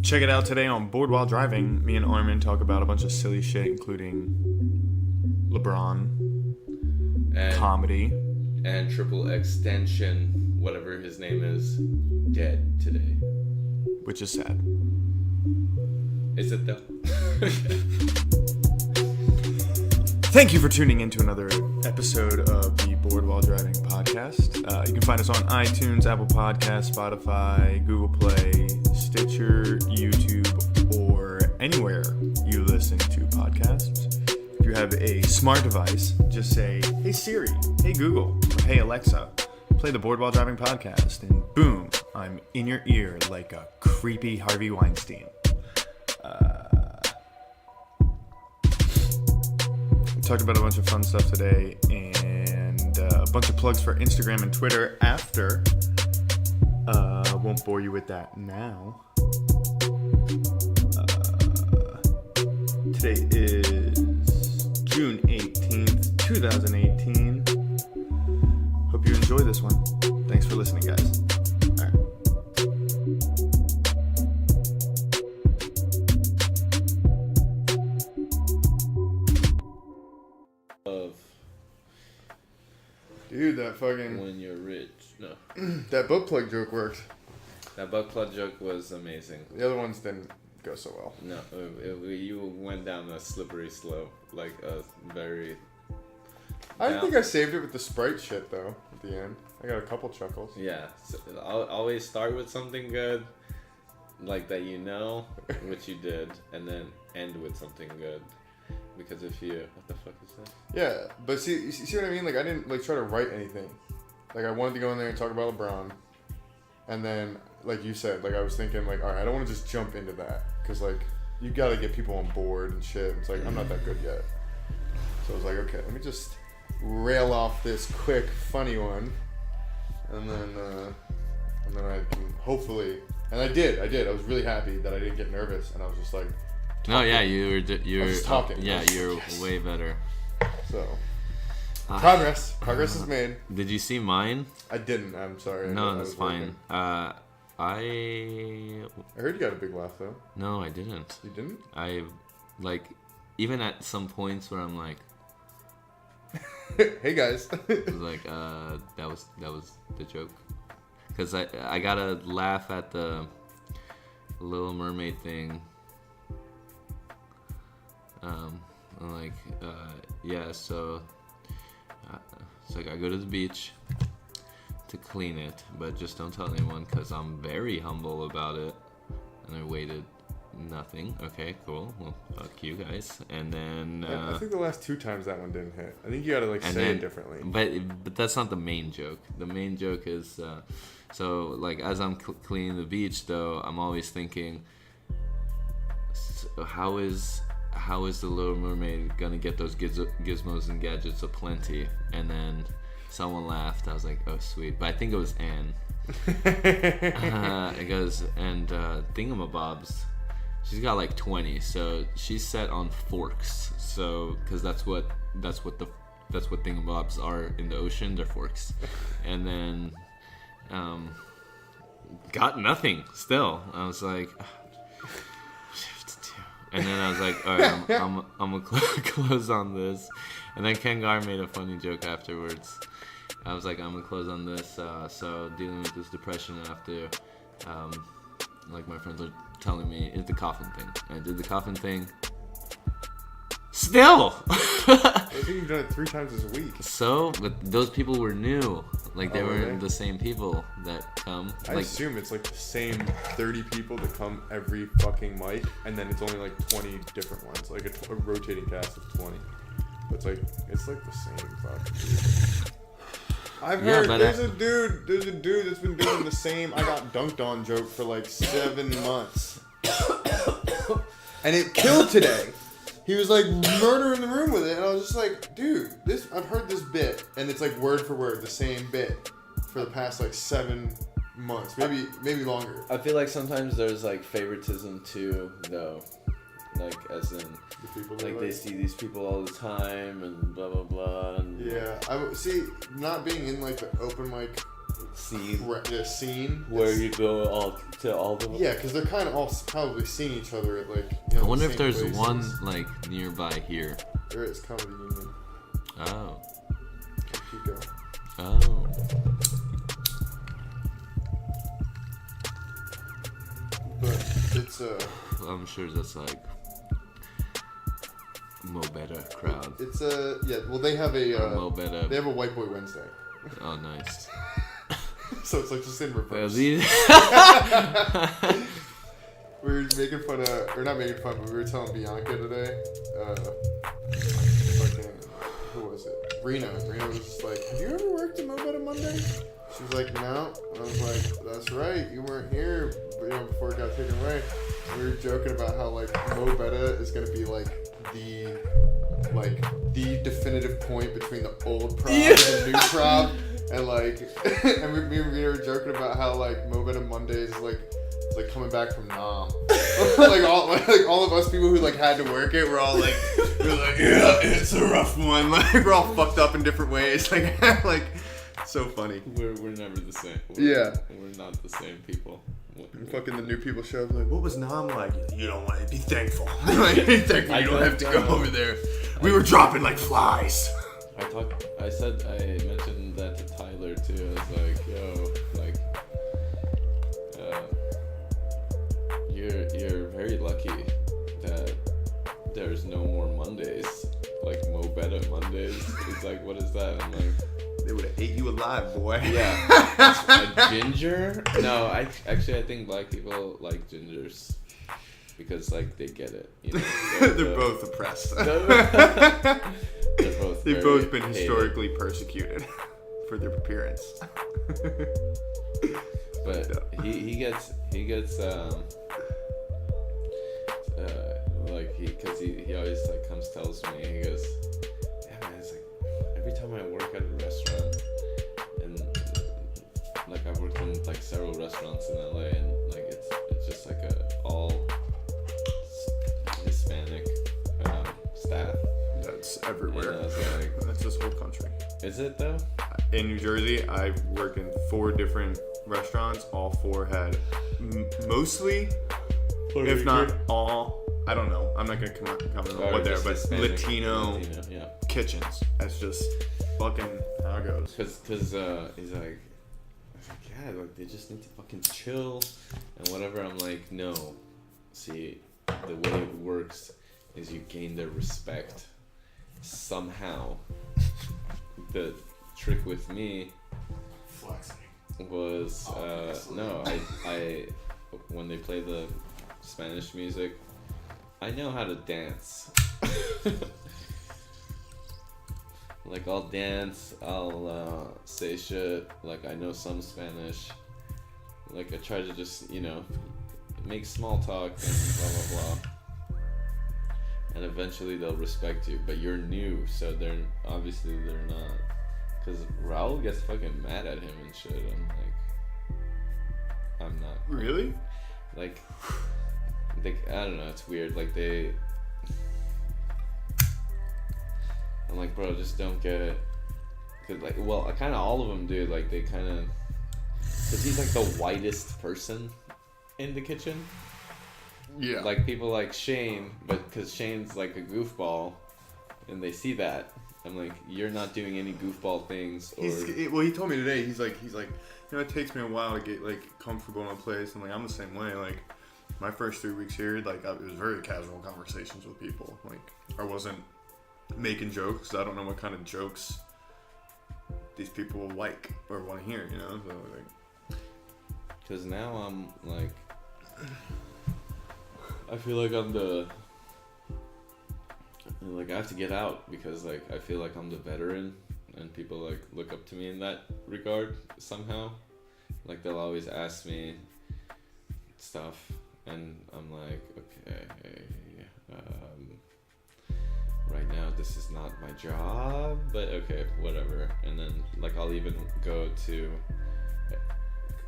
Check it out today on Bored While Driving. Me and Armen talk about a bunch of silly shit, including LeBron, and comedy, and Triple Extension, whatever his name is, dead today. which is sad. Is it though? Thank you for tuning in to another episode of the Bored While Driving podcast. You can find us on iTunes, Apple Podcasts, Spotify, Google Play, Stitcher, YouTube, or anywhere you listen to podcasts. If you have a smart device, just say, "Hey Siri, hey Google, or hey Alexa, play the Bored While Driving podcast," and boom, I'm in your ear like a creepy Harvey Weinstein. Talked about a bunch of fun stuff today and a bunch of plugs for Instagram and Twitter after. Won't bore you with that now. Today is June 18th, 2018. Hope you enjoy this one. Thanks for listening, guys. All right. Dude, that fucking... When you're rich. No. that book plug joke worked. That butt plug joke was amazing. The other ones didn't go so well. No, you went down a slippery slope. Like a very... I think I saved it with the Sprite shit, though, at the end. I got a couple chuckles. Yeah. So I'll always start with something good, like that you know, which you did, and then end with something good. Because if you... What the fuck is that? Yeah, but see what I mean? Like, I didn't, like, try to write anything. Like, I wanted to go in there and talk about LeBron. And then, like you said, like, I was thinking, like, all right, I don't want to just jump into that. Because, like, you got to get people on board and shit. It's like, I'm not that good yet. So I was like, okay, let me just rail off this quick, funny one. And then I can hopefully... And I did. I was really happy that I didn't get nervous. And I was just like... No, yeah, you were just talking. Yeah, you're way better. So, progress is made. Did you see mine? I didn't. I'm sorry. No, that's fine. I heard you got a big laugh though. No, I didn't. You didn't? I like even at some points where I'm like, hey guys. like that was the joke, because I gotta laugh at the Little Mermaid thing. So it's like I go to the beach to clean it, but just don't tell anyone because I'm very humble about it. And I waited nothing. Okay, cool. Well, fuck you guys. And then I think the last two times that one didn't hit. I think you gotta like say it differently. But that's not the main joke. The main joke is so like as I'm cleaning the beach though, I'm always thinking, so how is the Little Mermaid gonna get those gizmos and gadgets aplenty? And then someone laughed. I was like, oh sweet. But I think it was Anne. It goes, and thingamabobs, she's got like 20, so she's set on forks. So because that's what thingamabobs are in the ocean. They're forks. And then got nothing still. I was like, and then I was like, all right, I'm gonna close on this. And then Kengar made a funny joke afterwards. I was like, I'm gonna close on this. So dealing with this depression after, like my friends are telling me, it's the coffin thing. And I did the coffin thing. Still! I think you've done it 3 times this week. So, but those people were new. Like, they weren't the same people that come. I assume it's like the same 30 people that come every fucking mic, and then it's only like 20 different ones. Like a rotating cast of 20. But it's like the same fucking people. I've heard there's a dude that's been doing the same I got dunked on joke for like 7 months. And it killed today. He was like murdering the room with it, and I was just like, dude, I've heard this bit, and it's like word for word the same bit for the past like 7 months, maybe longer. I feel like sometimes there's like favoritism too, though, like as in the people like they see these people all the time and blah blah blah. And yeah, I see. Not being in like the open mic scene Yeah, scene. where you go all to all the. Yeah, because they're kind of all probably seeing each other at like. I wonder if there's places. one like nearby here. There is Comedy Union. Oh. Pico. Oh. But it's I'm sure that's like Mo Betta crowd. It's yeah. Well, they have a Mo Betta. they have a White Boy Wednesday. Oh, nice. So it's like just in reverse. We were making fun of, or not making fun, but we were telling Bianca today. Fucking, who was it? Rena. Rena was just like, "Have you ever worked a Mo Betta Monday?" She was like, "No." I was like, "That's right. You weren't here, before it got taken away." We were joking about how like Mo Betta is gonna be like the definitive point between the old prop and the new prop, and like, and me and Rena were joking about how like Mo Betta Mondays is like coming back from Nam. like all of us people who like had to work it, we're like, yeah, it's a rough one. Like we're all fucked up in different ways. Like so funny. We're never the same. We're not the same people. And fucking the new people show up like, what was Nam like? You don't want to be thankful. Like, be thankful you don't have to go over there. We were dropping like flies. I mentioned that to Tyler too. I was like, yo, like, you're very lucky that there's no more Mondays, like Mo Betta Mondays. It's like, what is that? I'm like, they would have ate you alive, boy. Yeah. A ginger? No, I think black people like gingers because like they get it. You know? They're both oppressed. They've both been historically persecuted for their appearance. But he gets like because he always like comes tells me, he goes, yeah man, it's like every time I work at a restaurant, and like I've worked in like several restaurants in LA, and like it's just like a all Hispanic staff. That's everywhere. And I was like, that's this whole country. Is it though? In New Jersey, I worked in 4 different restaurants. All 4 had mostly, if not all, I don't know. I'm not gonna comment on what they're, but Latino yeah. kitchens. That's just fucking how it goes. Cause he's like, yeah, like they just need to fucking chill and whatever. I'm like, no. See, the way it works is you gain their respect somehow. The trick with me was no, I when they play the Spanish music, I know how to dance. Like I'll dance, I'll say shit, like I know some Spanish. Like I try to just, make small talk and blah blah blah. And eventually they'll respect you, but you're new, so they're not. Cause Raul gets fucking mad at him and shit. I'm not. Really? Like I don't know, it's weird. Like I'm like, bro, just don't get it. Cause kind of all of them do. Like they kind of, cause he's like the whitest person in the kitchen. Yeah. Like people like Shane, but cause Shane's like a goofball, and they see that. I'm like, you're not doing any goofball things. Or he told me today. He's like, it takes me a while to get like comfortable in a place, and like I'm the same way. Like my first 3 weeks here, like it was very casual conversations with people. Like I wasn't making jokes. 'Cause I don't know what kind of jokes these people will like or want to hear. So like. Cause now I'm like, I feel like I'm I have to get out because like I feel like I'm the veteran and people like look up to me in that regard somehow. Like they'll always ask me stuff and I'm like, okay, right now this is not my job, but okay, whatever. And then like I'll even go to,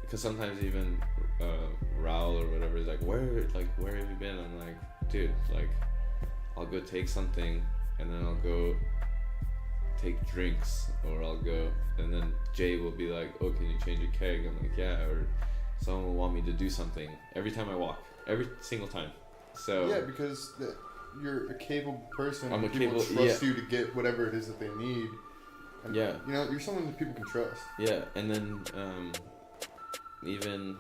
because sometimes even Raul or whatever is like, where have you been? I'm like, dude, like I'll go take something and then I'll go take drinks, or I'll go, and then Jay will be like, "Oh, can you change a keg?" I'm like, "Yeah," or someone will want me to do something every time I walk, every single time. So yeah, because you're a capable person. I'm a people capable- trust yeah. you to get whatever it is that they need. And, Yeah. you know, you're someone that people can trust. Yeah, and then even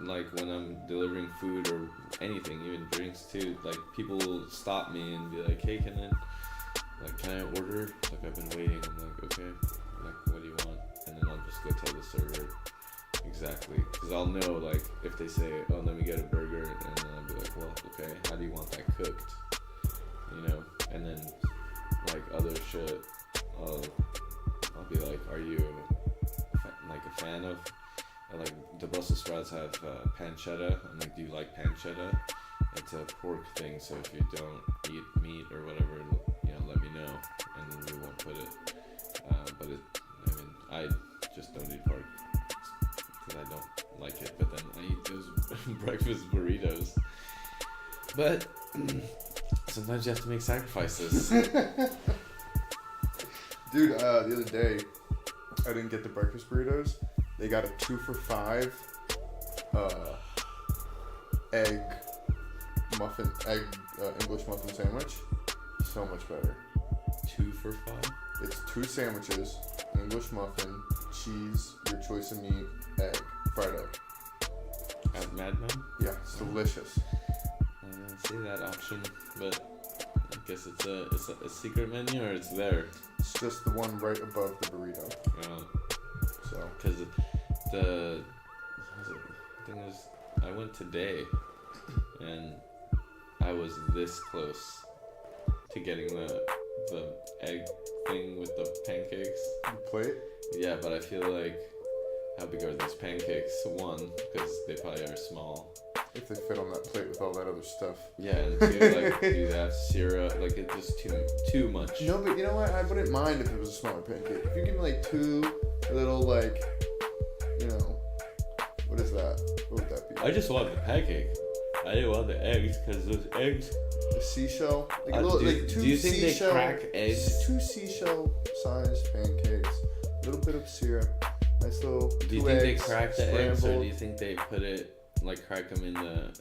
like when I'm delivering food or anything, even drinks too, like people will stop me and be like, "Hey, can I order? Like I've been waiting." I'm like, "Okay, like what do you want?" And then I'll just go tell the server exactly, because I'll know like if they say, "Oh, let me get a burger," and then I'll be like, "Well, okay, how do you want that cooked?" You know, and then like other shit, I'll be like, "Are you like a fan of?" Like the Brussels sprouts have pancetta. I'm like, "Do you like pancetta?" It's a pork thing, so if you don't eat meat or whatever, you know, let me know, and then we won't put it. But I just don't eat pork because I don't like it. But then I eat those breakfast burritos. But sometimes you have to make sacrifices. Dude, the other day, I didn't get the breakfast burritos. They got a 2 for $5 egg English muffin sandwich. So much better. 2 for $5? It's 2 sandwiches, English muffin, cheese, your choice of meat, egg, fried egg. At Mad Men? Yeah, it's delicious. I didn't see that option, but I guess it's a secret menu, or it's there. It's just the one right above the burrito. So. Because the thing is, I went today, and I was this close to getting the egg thing with the pancakes. The plate? Yeah, but I feel like, how big are these pancakes? One, because they probably are small. If they fit on that plate with all that other stuff. Yeah, and two, like, do they have syrup? Like, it's just too much. No, but you know what? I wouldn't mind if it was a smaller pancake. If you give me like 2 little, like, you know, what is that? What would that be? I just wanted the pancake. I didn't want the eggs, because those eggs... A seashell? Like a little, like 2 do you think seashell, they crack eggs? 2 seashell-sized pancakes, a little bit of syrup, nice little 2 eggs. Do you think they crack the eggs, or scrambled. do you think they put it, like, crack them in a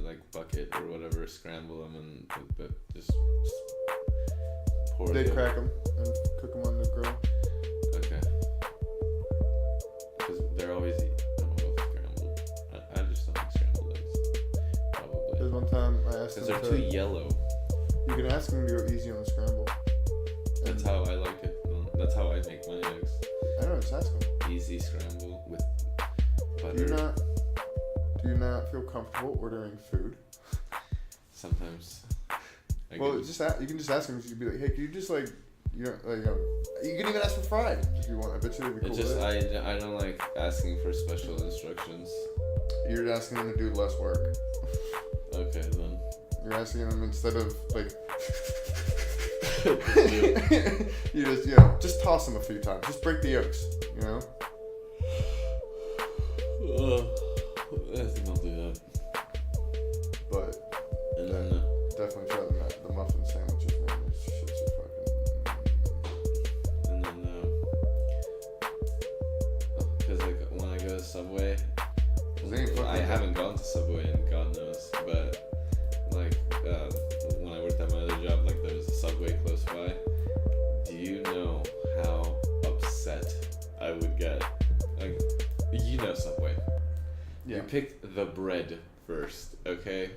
like bucket or whatever, scramble them and just pour They them? crack them and cook them on the grill. Okay. Because they're always scrambled. I just don't like scrambled eggs. Probably. There's one time I asked Because them they're too yellow. You can ask them to go easy on the scramble. That's how I like it. That's how I make my eggs. I don't know, just ask them. Easy scramble with butter. Do you not feel comfortable ordering food? Sometimes. Well, you can just ask them. You can be like, "Hey, can you just like, you know, like, you can even ask for fried if you want. I bet you they'd be cool It's just with it. I don't like asking for special instructions. You're asking them to do less work. Okay, then. You're asking them instead of like, Yeah. you just toss them a few times. Just break the yolks, you know. I think I'll do that. But And then definitely try the muffin sandwiches, man. Those shits are fucking. and then because like when I go to Subway, I haven't gone to Subway in God knows, but like when I worked at my other job, like there was a Subway close by. Do you know how upset I would get? Like, you know Subway. Yeah. You pick the bread first, okay?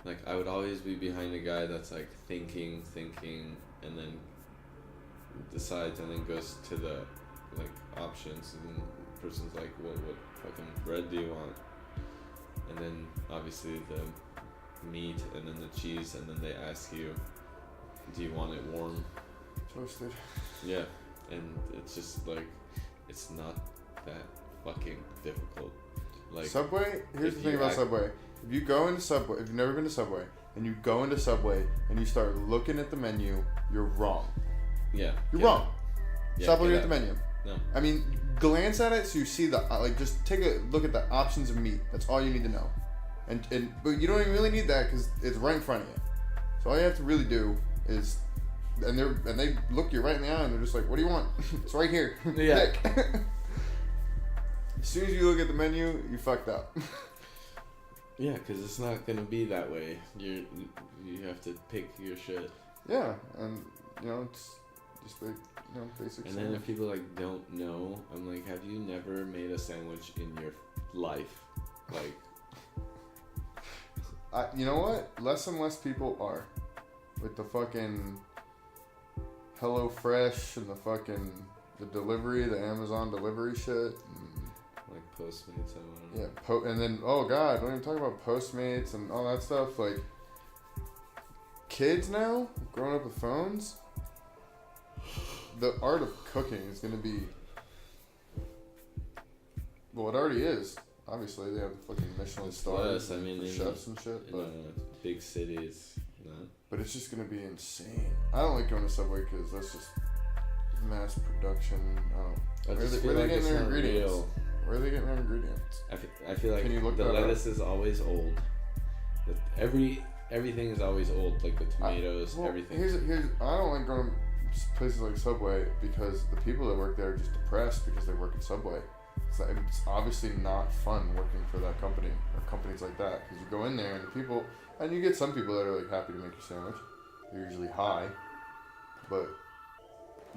Like, I would always be behind a guy that's like thinking, and then decides, and then goes to the like options, and the person's like, "Well, what fucking bread do you want?" And then obviously the meat, and then the cheese, and then they ask you, "Do you want it warm?" Toasted. Yeah, and it's just like, it's not that fucking difficult. Like Subway. Here's the if thing you about act- Subway. If you go into Subway, if you've never been to Subway, and you go into Subway and you start looking at the menu, you're wrong. Yeah. You're get wrong. it. Yeah, Stop get looking at the it. menu. No. I mean, glance at it so you see the like. Just take a look at the options of meat. That's all you need to know. But you don't even really need that because it's right in front of you. So all you have to really do is, and they look you right in the eye and they're just like, what do you want? It's right here. Yeah. Pick. As soon as you look at the menu, you fucked up. Yeah, because it's not gonna be that way. You have to pick your shit. Yeah, and it's just like basic. And then if people like don't know, I'm like, have you never made a sandwich in your life? Like, you know what? Less and less people are with the fucking Hello Fresh and the delivery, the Amazon delivery shit. like Postmates, I don't know. Yeah, and then oh god, don't even talk about Postmates and all that stuff. Like kids now growing up with phones, the art of cooking is gonna be, well, it already is. Obviously, they have the fucking Michelin stars for chefs and shit. But big cities, But it's just gonna be insane. I don't like going to Subway because that's just mass production. Where are they getting their ingredients? Real. Where are they getting their ingredients? I feel like the lettuce is always old. Everything is always old, like the tomatoes, everything. Here's I don't like going to places like Subway because the people that work there are just depressed because they work at Subway. It's obviously not fun working for that company or companies like that because you go in there and the people, and you get some people that are like happy to make your sandwich. They're usually high, but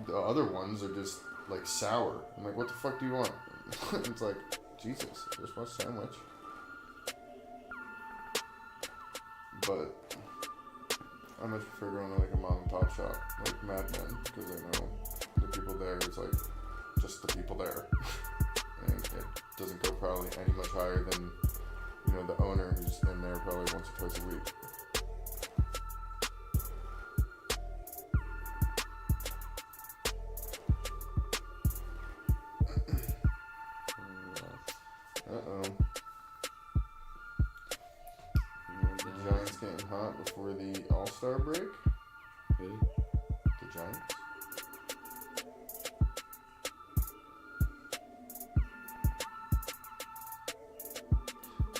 the other ones are just like sour. I'm like, what the fuck do you want? It's like, Jesus, I just want a sandwich. But I much prefer going to like a mom and pop shop like Mad Men because I know the people there is like just the people there. And it doesn't go probably any much higher than, the owner who's in there probably once or twice a week. Uh-oh. The Giants getting hot before the All-Star break? Really? The Giants?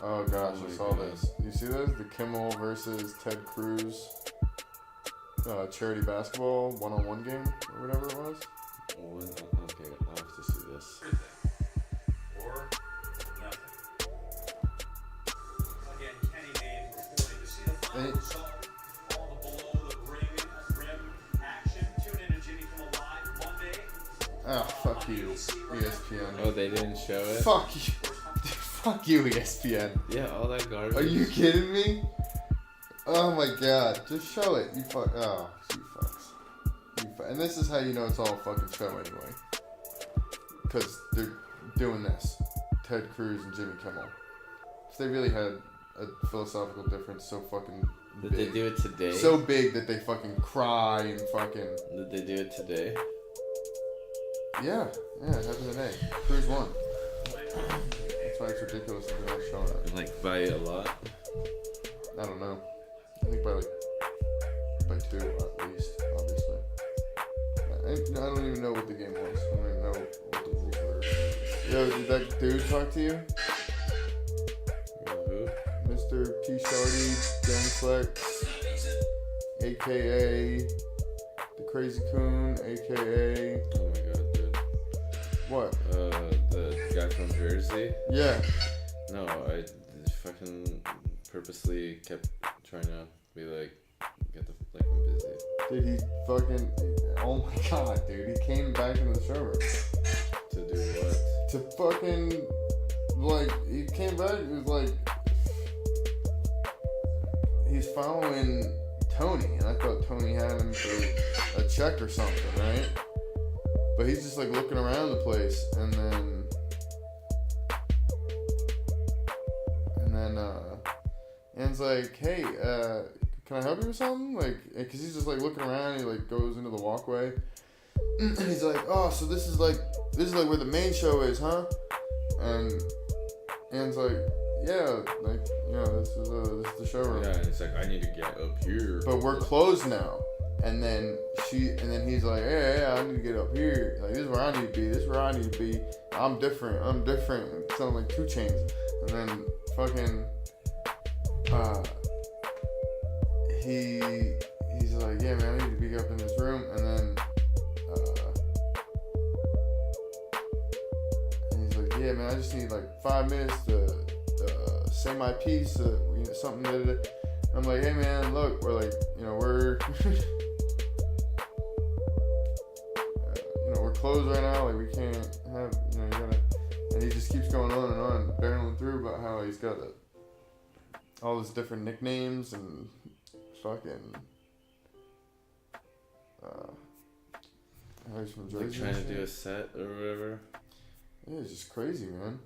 Oh gosh, I saw this. You see this? The Kimmel versus Ted Cruz charity basketball one-on-one game or whatever it was. Okay, I'll have to see this. Or nothing. Again, Kenny Mayne reporting to see the final result. All the below the rim action. Tune in to Jimmy Kimmel Live Monday. Ah, fuck you, ESPN. Oh, they didn't show it? Fuck you. Fuck you, ESPN. Yeah, all that garbage. Are you kidding me? Oh my god. Just show it. You fuck. Oh, you fucks. And this is how you know it's all a fucking show anyway. Because they're doing this. Ted Cruz and Jimmy Kimmel. If they really had a philosophical difference so fucking Did big. they do it today? So big that they fucking cry and fucking... Did they do it today? Yeah, it happened today. Cruz won. That's why it's ridiculous that they're not showing it. Like, by a lot? I don't know. I think by 2 at least, obviously. I don't even know what the game was. I don't even know what the rules were. Yo, did that dude talk to you? Who? Mr. P. Shardy, Gang Flex, a.k.a. The Crazy Coon, a.k.a. Oh my god, dude. What? The guy from Jersey? Yeah. No, I fucking purposely kept trying to be like, I'm busy. Did he fucking... Oh my god, dude. He came back into the showroom. To do what? To fucking... he came back, he was like... He's following Tony, and I thought Tony had him for a check or something, right? But he's just looking around the place, and then Ann's like, hey, can I help you with something? Cause he's just looking around, he goes into the walkway, and he's like, oh, so this is where the main show is, huh? And Ann's like, yeah, this is the showroom. Yeah, and it's like, I need to get up here. But we're closed now. And then he's like, yeah, I need to get up here. This is where I need to be. This is where I need to be. I'm different. Sound like 2 Chainz. And then fucking, he's like, yeah, man, I need to be up in this room, and then and he's like, yeah, man, I just need like 5 minutes to say my piece, something. I'm like, hey, man, look, we're like, we're we're closed right now, like we can't have, you gotta, and he just keeps going on, barreling through about how he's got all these different nicknames and fucking how he's from Jersey. Like trying to do a set or whatever. Yeah, it's just crazy, man.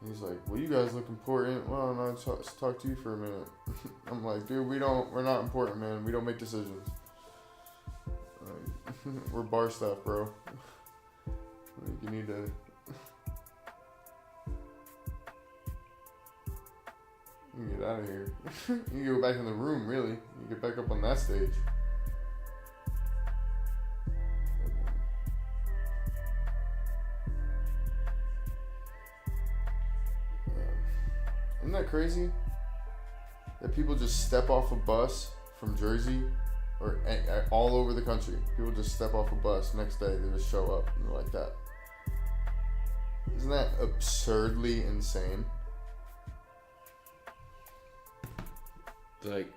He's like, well, you guys look important. Well, no, let's talk to you for a minute. I'm like, dude, we're not important, man. We don't make decisions. Like, we're bar staff, bro. Like, you need to. You can get out of here. You can go back in the room, really. You get back up on that stage. Isn't that crazy? That people just step off a bus from Jersey or all over the country. People just step off a bus, next day they just show up and they're like that. Isn't that absurdly insane? Like,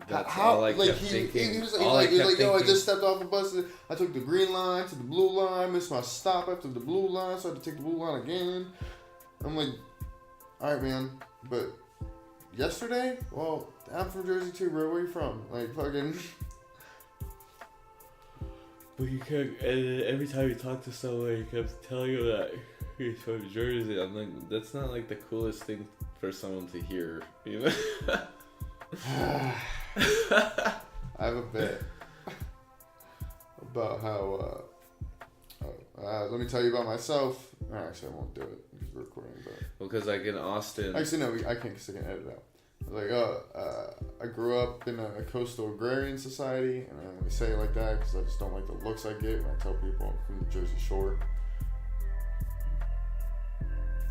that's all I kept thinking. He was like, yo, I just stepped off a bus. I took the green line to the blue line, missed my stop after the blue line, so I had to take the blue line again. I'm like, alright, man, but yesterday? Well, I'm from Jersey too, bro. Where you from? Like, fucking. But you can't, and every time you talk to someone, he kept telling you that he's from Jersey. I'm like, that's not like the coolest thing for someone to hear, you know? I have a bit about how, let me tell you about myself. Actually, I won't do it because we're recording, but. Well, because like in Austin. Actually, no, I can't, because I can edit it out. Like, I grew up in a coastal agrarian society, and I only say it like that because I just don't like the looks I get when I tell people I'm from the Jersey Shore.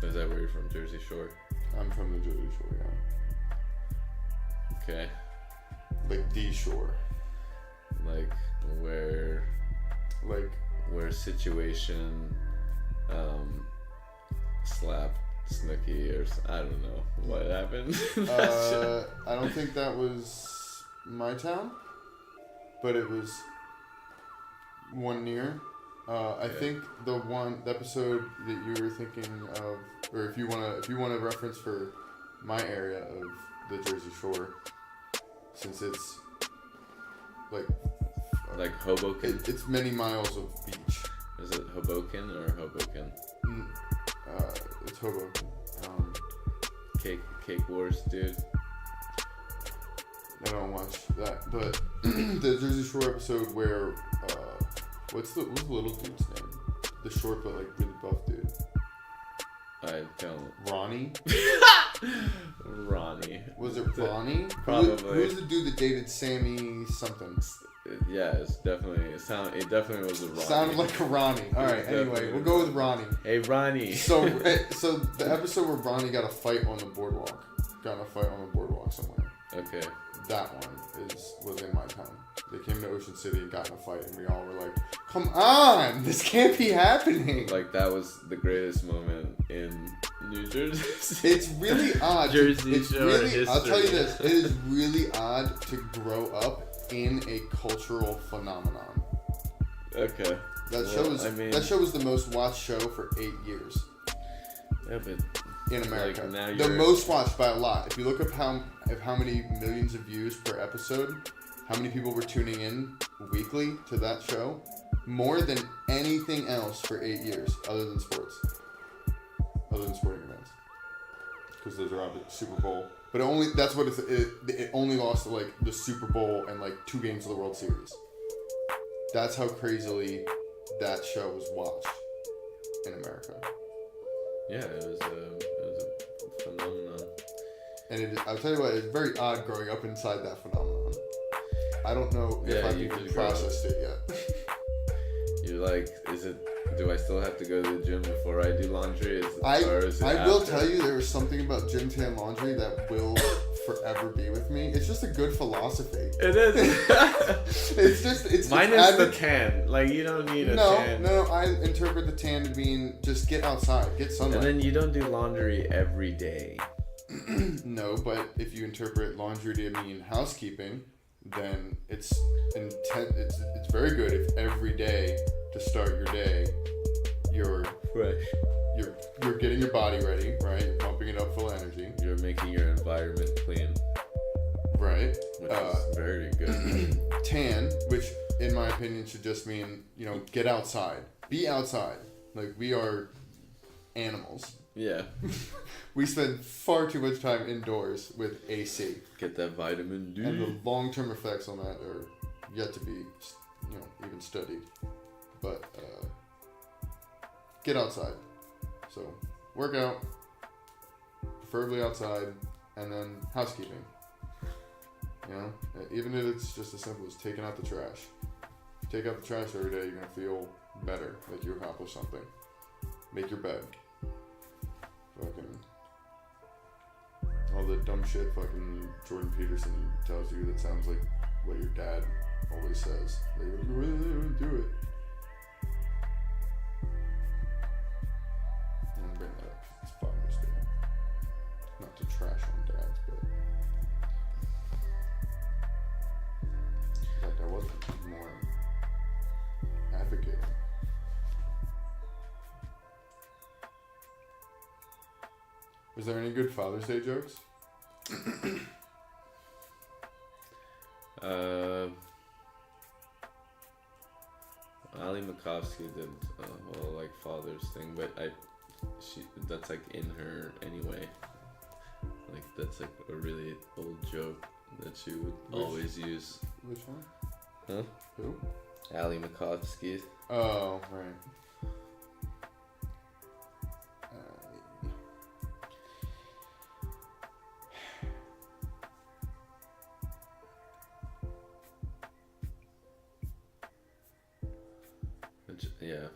Is that where you're from, Jersey Shore? I'm from the Jersey Shore, yeah. Okay. Like the shore. Like where situation slapped Snooki or I don't know what happened. I don't think that was my town, but it was one near. I think the episode that you were thinking of, or if you want a reference for my area of the Jersey Shore, since it's like Hoboken. It's many miles of beach. Is it Hoboken or Hoboken? It's Hoboken. Cake Wars, dude. I don't watch that, but the Jersey Shore episode where what's the little dude's name? The short but like really buff dude. I don't. Ronnie. Ronnie. Was it Ronnie? Probably. Who's the dude that dated Sammy something? Yeah, it definitely was a Ronnie. Sounded like a Ronnie. All right. Anyway, we'll go with Ronnie. Hey, Ronnie. So the episode where Ronnie got a fight on the boardwalk. Got in a fight on the boardwalk somewhere. Okay. That one was in my town. They came to Ocean City and got in a fight, and we all were like, "Come on, this can't be happening!" Like that was the greatest moment in New Jersey. It's really odd. Jersey Shore history. I'll tell you this: it is really odd to grow up in a cultural phenomenon. Okay. That show was the most watched show for 8 years. Yeah, but in America, like now the most watched by a lot. If you look up how many millions of views per episode, how many people were tuning in weekly to that show, more than anything else for 8 years, other than sporting events, because those are obviously Super Bowl. But it only lost to like the Super Bowl and like 2 games of the World Series. That's how crazily that show was watched in America. Yeah, it was a phenomenon. And I'll tell you what, it's very odd growing up inside that phenomenon. I don't know if I've even processed it yet. You're like, do I still have to go to the gym before I do laundry? I will after? tell you there is something about gym tan laundry that will forever be with me. It's just a good philosophy. It is. it's minus the tan. Like, you don't need a tan. No, I interpret the tan to mean just get outside, get sunlight. And then you don't do laundry every day. No, but if you interpret laundry to mean housekeeping, then it's very good if every day to start your day you're Fresh. you're getting your body ready, right? You're pumping it up full of energy. You're making your environment clean. Right. Which is very good. Tan, which in my opinion should just mean, get outside. Be outside. Like, we are animals. Yeah. We spend far too much time indoors with AC. Get that vitamin D. And the long-term effects on that are yet to be, even studied. But get outside. So work out, preferably outside, and then housekeeping. Even if it's just as simple as taking out the trash. If you take out the trash every day, you're gonna feel better, like you accomplished something. Make your bed. Fucking all the dumb shit fucking Jordan Peterson tells you that sounds like what your dad always says. They wouldn't do it. I'm gonna bring that up 'cause it's Father's Day. Not to trash on dads, but like I wasn't more advocating. Was there any good Father's Day jokes? Ali Makovsky did a whole father's thing, but that's in her anyway. Like, that's a really old joke that she would always use. Which one? Huh? Who? Ali Makovsky. Oh, right. Yeah.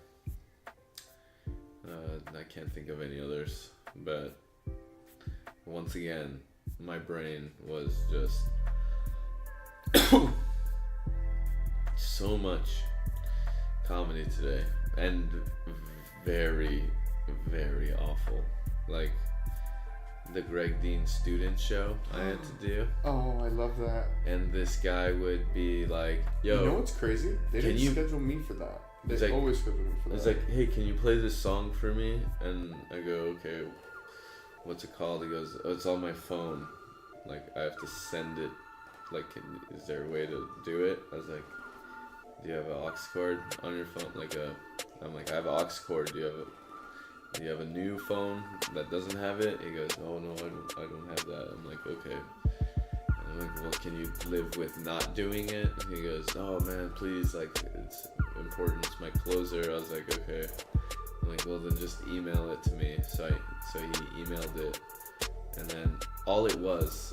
I can't think of any others, but once again, my brain was just so much comedy today, and very, very awful. Like the Greg Dean student show I had to do. Oh, I love that. And this guy would be like, yo. You know what's crazy? They didn't schedule me for that. They always schedule me for that. It's like, hey, can you play this song for me? And I go, okay, what's it called? He goes, oh, it's on my phone. Like, I have to send it. Like, is there a way to do it? I was like, do you have an aux cord on your phone? I'm like, I have an aux cord. Do you have a new phone that doesn't have it? He goes, oh no, I don't have that. I'm like, okay. And I'm like, well, can you live with not doing it? And he goes, oh man, please, it's important. It's my closer. I was like, okay. I'm like, well then just email it to me. So he emailed it, and then all it was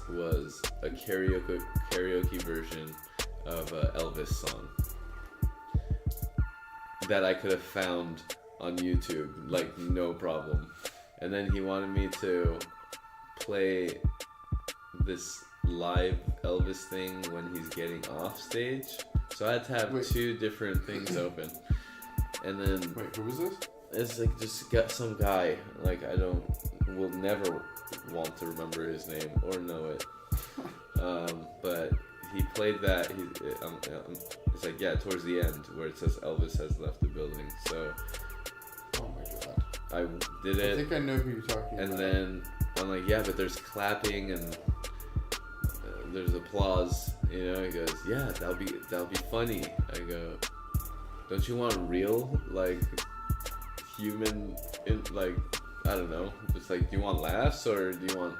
a karaoke version of an Elvis song that I could have found on YouTube, no problem. And then he wanted me to play this live Elvis thing when he's getting off stage. So I had to have two different things open. And then... Wait, who was this? It's just got some guy. Will never want to remember his name or know it. But he played that. It's towards the end where it says Elvis has left the building. So... Oh my god. I did it. I think I know who you're talking about. And then I'm like, yeah, but there's clapping and there's applause. He goes, yeah, that'll be funny. I go, don't you want real, human, I don't know. It's do you want laughs or do you want,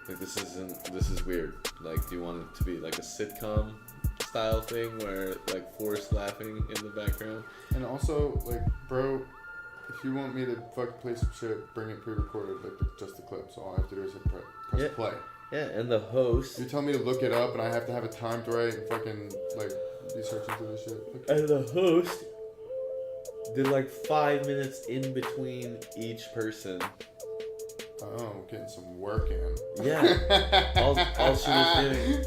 this is weird. Do you want it to be a sitcom style thing where forced laughing in the background? And also, bro, if you want me to play some shit, bring it pre-recorded, just the clip. So all I have to do is press play. Yeah, and the host. You're telling me to look it up, and I have to have it timed right and fucking research into this shit. Okay. And the host did like 5 minutes in between each person. Oh, getting some work in. Yeah, all she was doing.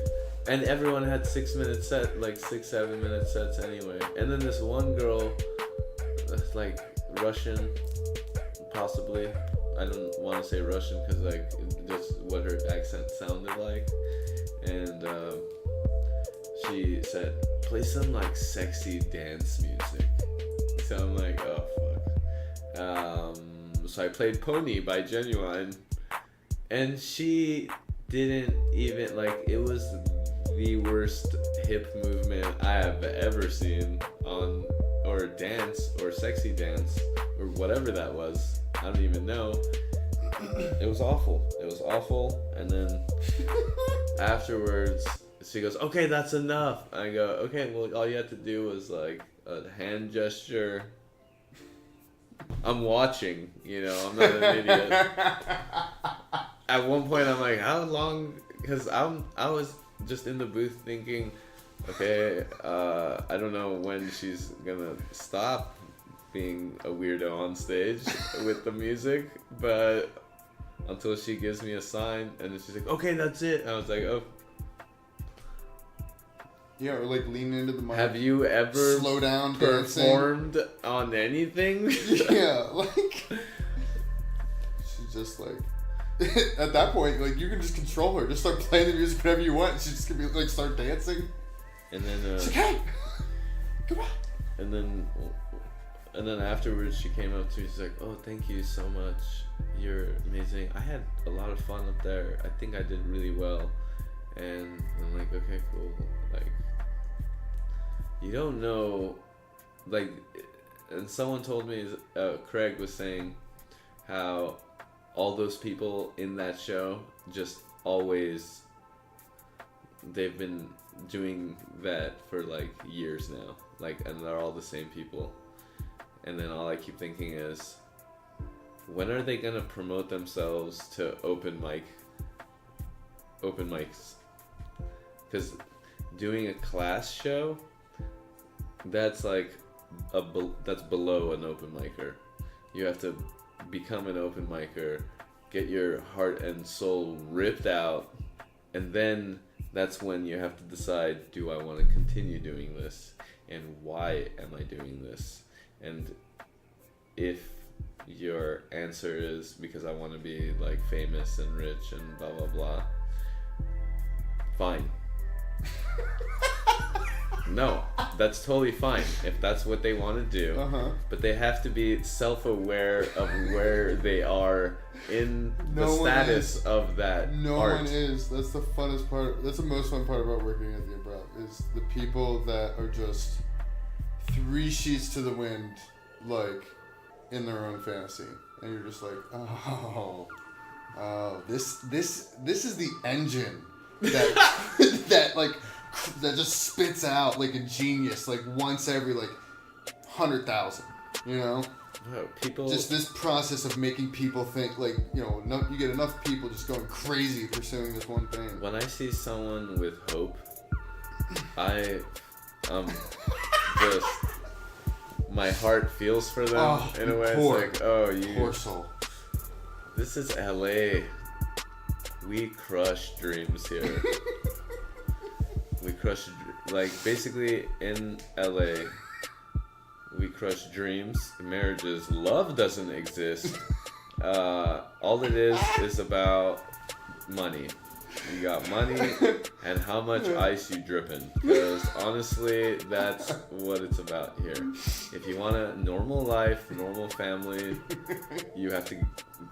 And everyone had 6 minute set, like 6-7 minute sets anyway. And then this one girl, like Russian, possibly. I don't want to say Russian because like that's what her accent sounded like. And she said, "Play some like sexy dance music." So I'm like, oh fuck. So I played Pony by Genuine, and she didn't even like. It was the worst hip movement I have ever seen on, or dance, or sexy dance, or whatever that was. I don't even know. It was awful. It was awful. And then afterwards, she goes, "Okay, that's enough." I go, "Okay, well, all you had to do was like a hand gesture." I'm watching, you know, I'm not an idiot. At one point, I'm like, how long? Because I was just in the booth thinking, okay, I don't know when she's gonna stop being a weirdo on stage with the music, but until she gives me a sign, and then she's like, "Okay, that's it," and I was like, "Oh." Yeah, or like lean into the mic. Have you ever slow down performed on anything? Yeah, like she's just like at that point, like you can just control her. Just start playing the music whenever you want. She's just gonna be like start dancing. And then she's like, "Hey, come on." And then afterwards, she came up to me. She's like, "Oh, thank you so much. You're amazing. I had a lot of fun up there. I think I did really well." And I'm like, "Okay, cool." Like, you don't know, like, and someone told me, Craig was saying how all those people in that show just always, they've been doing that for like years now, like, and they're all the same people. And then all I keep thinking is, when are they gonna promote themselves to open mics? Because doing a class show, that's like that's below an open micer. You have to become an open micer, get your heart and soul ripped out, and then that's when you have to decide, do I want to continue doing this, and why am I doing this? And if your answer is because I want to be like famous and rich and blah blah blah, fine. No, that's totally fine if that's what they want to do. But they have to be self-aware of where they are in the status of that No art. one is. That's the funnest part. That's the most fun part about working at the Improv, is the people that are just 3 sheets to the wind, like in their own fantasy, and you're just like, oh, this is the engine that that just spits out like a genius, like once every like 100,000, you know. People just this process of making people think, like, you know, you get enough people just going crazy pursuing this one thing. When I see someone with hope, I just, my heart feels for them in a way. It's like, oh, you poor soul. This is LA. We crush dreams here. We crush, like, basically in LA, we crush dreams, marriages. Love doesn't exist. All it is about money. You got money and how much ice you dripping. Because honestly, that's what it's about here. If you want a normal life, normal family, you have to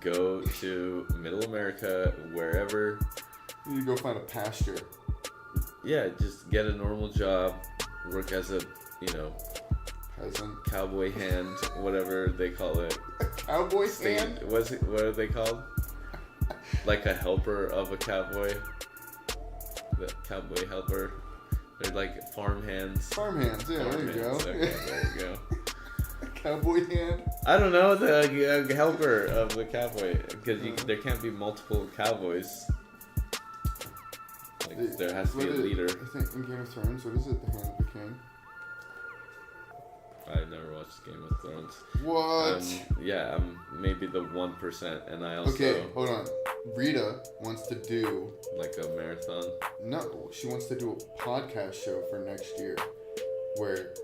go to Middle America, wherever. You need to go find a pasture. Yeah, just get a normal job, work as a, peasant, cowboy hand, whatever they call it. A cowboy hand? What are they called? Like a helper of a cowboy. The cowboy helper. They're like farm hands. Farm hands, yeah, there you go. Okay, there you go. A cowboy hand? I don't know, the helper of the cowboy. Because there can't be multiple cowboys. Like, there has to be a leader. I think in Game of Thrones, what is it? The Hand of the King? I've never watched Game of Thrones. What? Yeah, I'm maybe the 1%, and I also Okay, hold on. Rita wants to do like a marathon. no. She wants to do a podcast show for next year, where it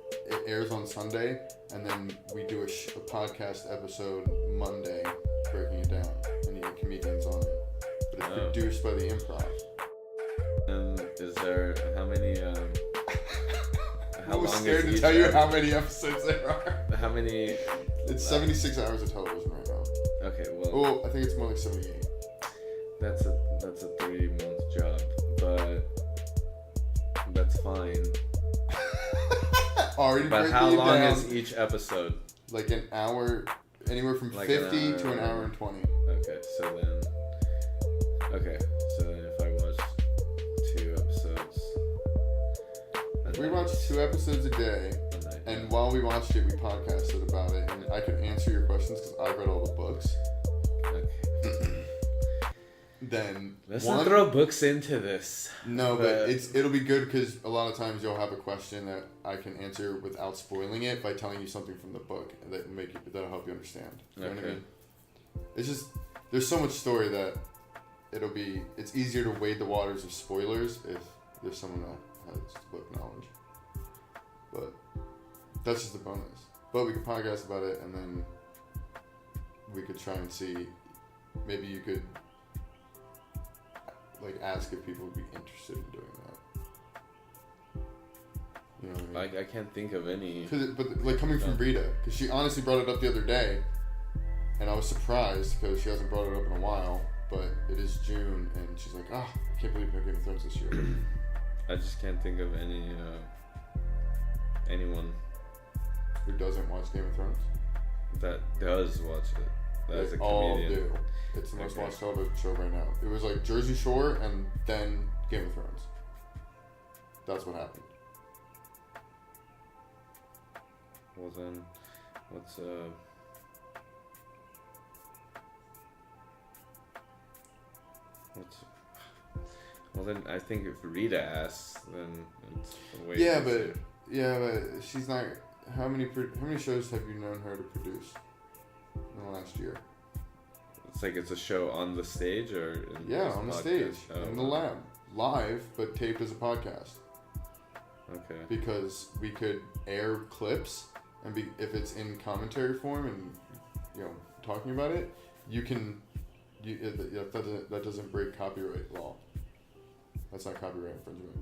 airs on Sunday, and then we do a podcast episode Monday, breaking it down, and you get comedians on it. But it's produced by the Improv. And is there how many? How I was long scared is to tell you each how many episodes there are. How many? It's 76 hours of television right now. Okay, well. Oh, I think it's more like 78. That's a 3-month job, but that's fine. Already But breaking how it long down. is each episode? Like an hour, anywhere from Like 50 to an hour and 20. Okay, so then if I watch 2 episodes, We watched 2 episodes a day, and while we watched it, we podcasted about it, and I could answer your questions because I read all the books. Okay. Then Let's not throw books into this. No, but it'll be good because a lot of times you'll have a question that I can answer without spoiling it by telling you something from the book that'll help you understand. You know what I mean? It's just there's so much story that it's easier to wade the waters of spoilers if there's someone that has book knowledge. But that's just a bonus. But we could podcast about it, and then we could try and see. Maybe you could ask if people would be interested in doing that. You know what I mean? I can't think of any. But coming from Rita, because she honestly brought it up the other day, and I was surprised because she hasn't brought it up in a while. But it is June, and she's like, I can't believe no Game of Thrones this year. I just can't think of anyone Who doesn't watch Game of Thrones? that does watch it. That's They a all comedian. do. It's the most watched television show right now. It was like Jersey Shore and then Game of Thrones. That's what happened. Well then, what's well then I think if Rita asks, then it's way easier. but she's not. How many shows have you known her to produce in the last year? It's like it's a show on the stage or On the stage, in the lab, live, but taped as a podcast. Okay. Because we could air clips, and if it's in commentary form and talking about it, that doesn't break copyright law. That's not copyright infringement.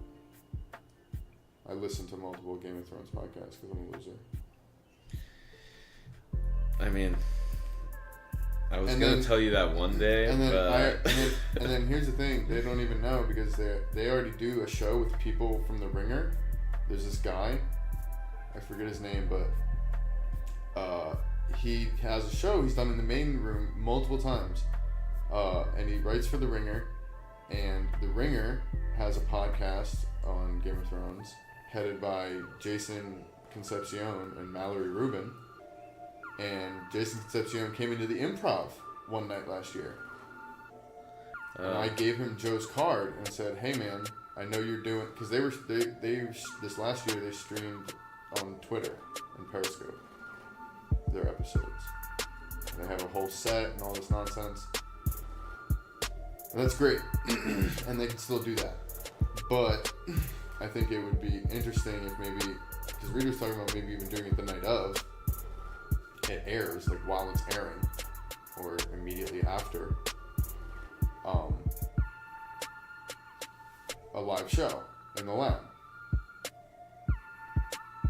I listen to multiple Game of Thrones podcasts because I'm a loser. I mean, I was gonna tell you that one day, and then here's the thing: they don't even know because they already do a show with people from The Ringer. There's this guy, I forget his name, but he has a show he's done in the main room multiple times, and he writes for The Ringer, and The Ringer has a podcast on Game of Thrones headed by Jason Concepcion and Mallory Rubin. And Jason Concepcion came into the Improv one night last year. And I gave him Joe's card and said, "Hey man, I know you're doing," because they this last year they streamed on Twitter and Periscope their episodes. They have a whole set and all this nonsense. And that's great, and they can still do that. But I think it would be interesting if maybe, because Rita's talking about maybe even doing it the night of. It airs, like while it's airing, or immediately after, a live show in the lab.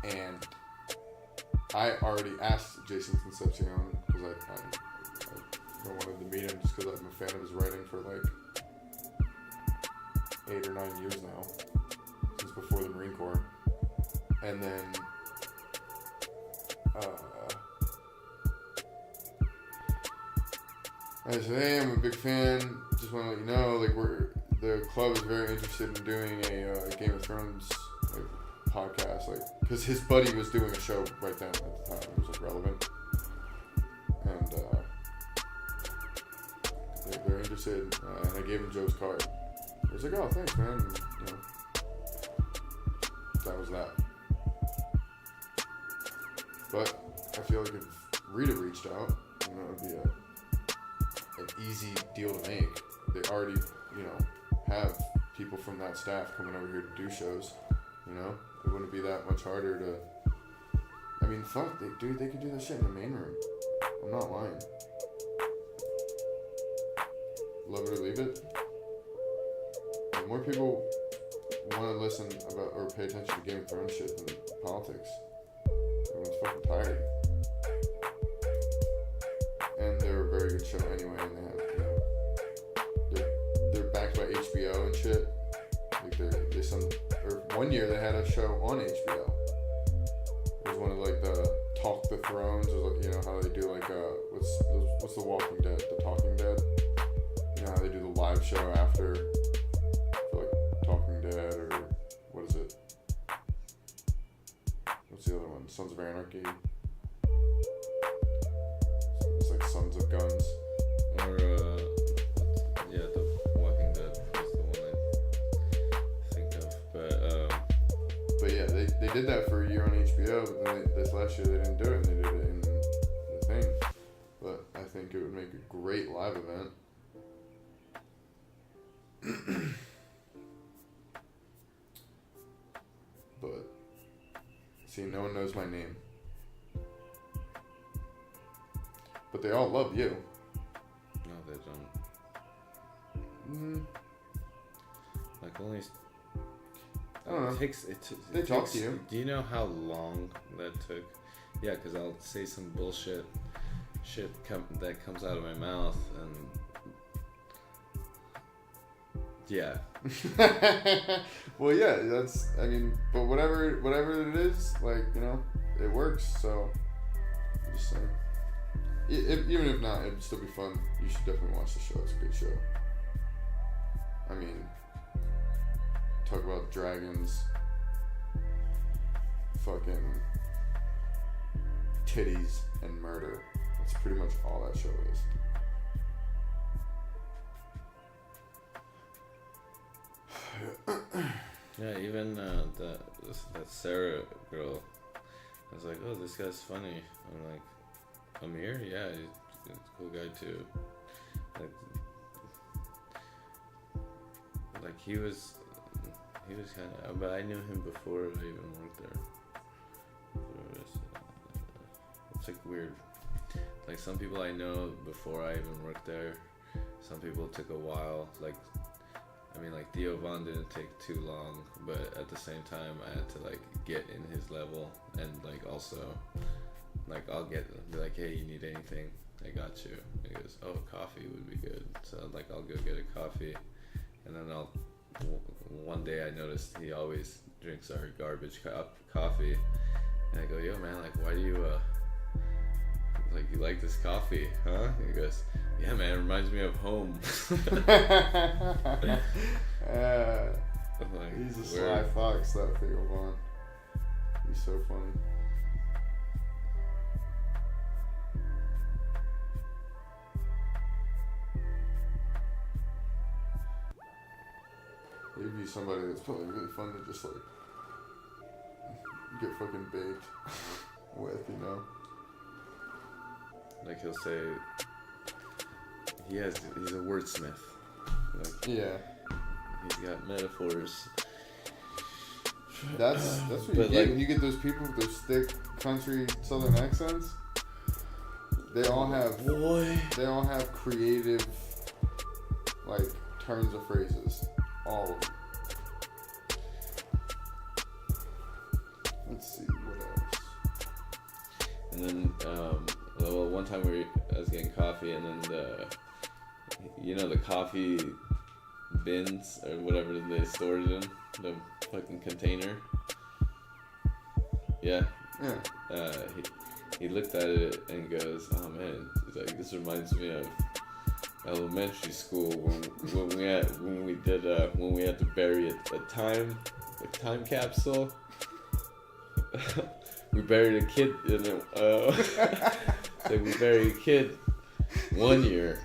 And I already asked Jason Concepcion, because I wanted to meet him just because I'm a fan of his writing for like 8 or 9 years now, since before the Marine Corps. And then I said, "Hey, I'm a big fan. Just want to let you know, the club is very interested in doing a Game of Thrones podcast, because his buddy was doing a show right then at the time. It was relevant, and they're interested. And I gave him Joe's card. He was like, "Oh, thanks, man." And, that was that. But I feel like if Rita reached out, you know, it would be an easy deal to make. They already, you know, have people from that staff coming over here to do shows. You know, it wouldn't be that much harder to. I mean, fuck, they could do that shit in the main room. I'm not lying. Love it or leave it. The more people want to listen about or pay attention to Game of Thrones shit than politics. Everyone's fucking tired. And they're a very good show anyway, and they have, you know, they're backed by HBO and shit. Like they some, or one year they had a show on HBO. It was one of like the Talk the Thrones, or like, you know how they do like what's the Walking Dead, the Talking Dead. You know how they do the live show after, for like Talking Dead, or what is it? What's the other one? Sons of Anarchy. It's like Sons of Guns. Or yeah, the Walking Dead is the one I think of. But yeah, they did that for a year on HBO, but then this last year they didn't do it, and they did it in the thing. But I think it would make a great live event. But see, no one knows my name, but they all love you. No, they don't. Like only. I don't know. They talk to you. Do you know how long that took? Yeah, because I'll say some bullshit that comes out of my mouth, and yeah. Well, yeah, that's. I mean, but whatever it is, like, you know, it works. So I'm just saying. Even if not, it'd still be fun. You should definitely watch the show. It's a good show. I mean, talk about dragons, fucking titties, and murder. That's pretty much all that show is. Yeah, even that Sarah girl, I was like, oh, this guy's funny. I'm like, Amir? Yeah, he's a cool guy too. Like he was kind of, but I knew him before I even worked there. It's like weird. Like some people I know before I even worked there. Some people took a while. Like, I mean, like Theo Von didn't take too long, but at the same time, I had to like get in his level, and like also, like I'll be like, hey, you need anything? I got you. He goes, oh, coffee would be good. So like I'll go get a coffee, and then one day I noticed he always drinks our garbage coffee, and I go, yo man, like why do you like you like this coffee, huh? And he goes, yeah man, it reminds me of home. Like, he's a sly fox, that Theo Von. He's so funny. He'd be somebody that's probably really fun to just like get fucking baked with, you know. Like he'll say, he's a wordsmith. Like, yeah. He's got metaphors. That's what you But get like, when you get those people with those thick country southern accents. They all have creative like turns of phrases. All of them. Let's see what else. And then well, one time I was getting coffee, and then the coffee bins or whatever they stored it in, the fucking container. Yeah. He looked at it and goes, oh man, he's like, this reminds me of elementary school when we had to bury a time capsule. We buried a kid in it. So we buried a kid 1 year.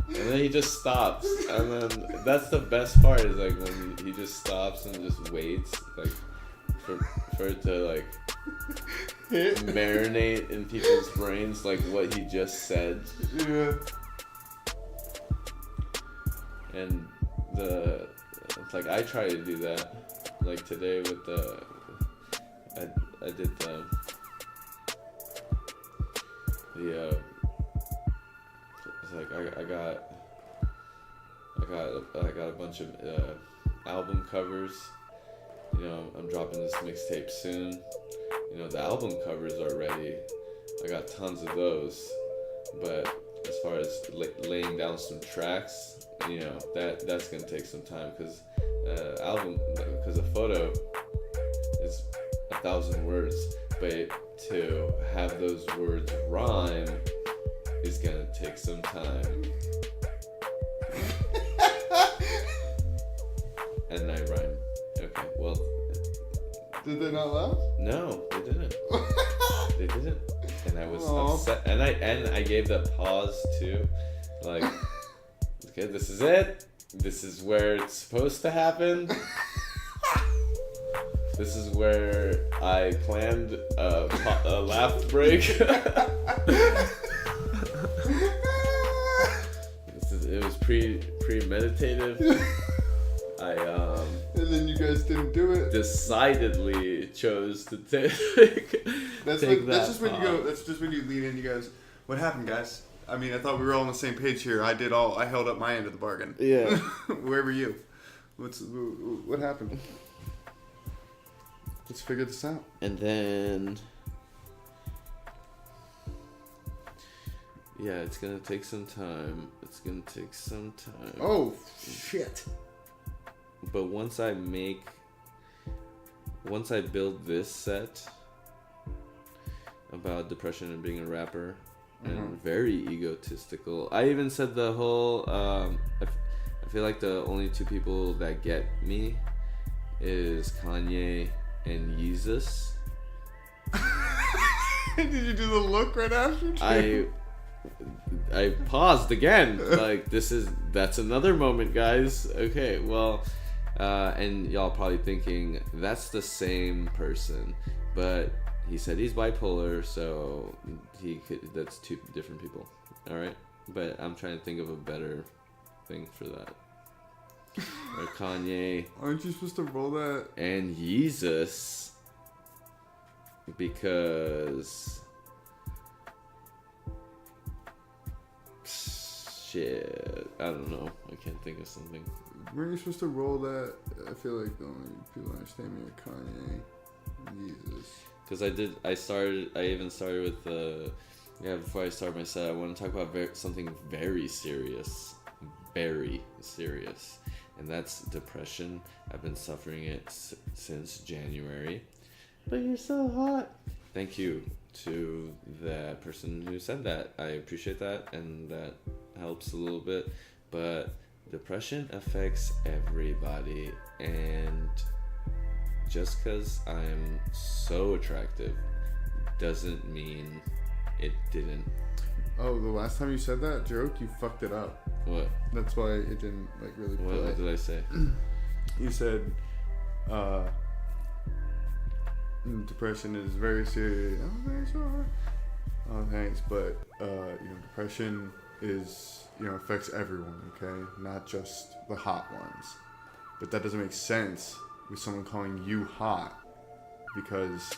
And then he just stops. And then that's the best part, is like when he just stops and just waits like for it to like marinate in people's brains, like what he just said. Yeah. And it's like I try to do that. Like today with I did the it's like I got a bunch of album covers. You know, I'm dropping this mixtape soon. You know, the album covers are ready. I got tons of those. But as far as laying down some tracks, you know, that's gonna take some time because a photo is 1,000 words, but to have those words rhyme is gonna take some time. And I rhyme. Okay, well. Did they not laugh? No, they didn't. They didn't. And I was upset. And I gave the pause too. Like, okay, this is it. This is where it's supposed to happen. This is where I planned a laugh break. It was premeditated. And then you guys didn't do it. Decidedly chose to take. That's just when you go. That's just when you lean in. You guys, what happened, guys? I mean, I thought we were all on the same page here. I held up my end of the bargain. Yeah. Where were you? What happened? Let's figure this out. And then, yeah, it's gonna take some time. Oh shit! But once I build this set about depression and being a rapper, and very egotistical. I even said the whole. I feel like the only two people that get me is Kanye and Yeezus. Did you do the look right after? I paused again. Like that's another moment, guys. Okay, well, and y'all probably thinking that's the same person, but he said he's bipolar, so that's two different people. All right, but I'm trying to think of a better thing for that. Or Kanye. Aren't you supposed to roll that? And Yeezus, because shit, I don't know. I can't think of something. Weren't you supposed to roll that? I feel like the only people that understand me are Kanye and Yeezus. Because I even started with before I start my set, I want to talk about something very serious. Very serious. And that's depression. I've been suffering it since January. But you're so hot. Thank you to the person who said that. I appreciate that, and that helps a little bit. But depression affects everybody, and just because I'm so attractive doesn't mean it didn't. Oh, the last time you said that joke, you fucked it up. What? That's why it didn't really play. What did I say? You said depression is very serious. Oh, very sorry. Oh, thanks. But depression is affects everyone. Okay, not just the hot ones. But that doesn't make sense with someone calling you hot, because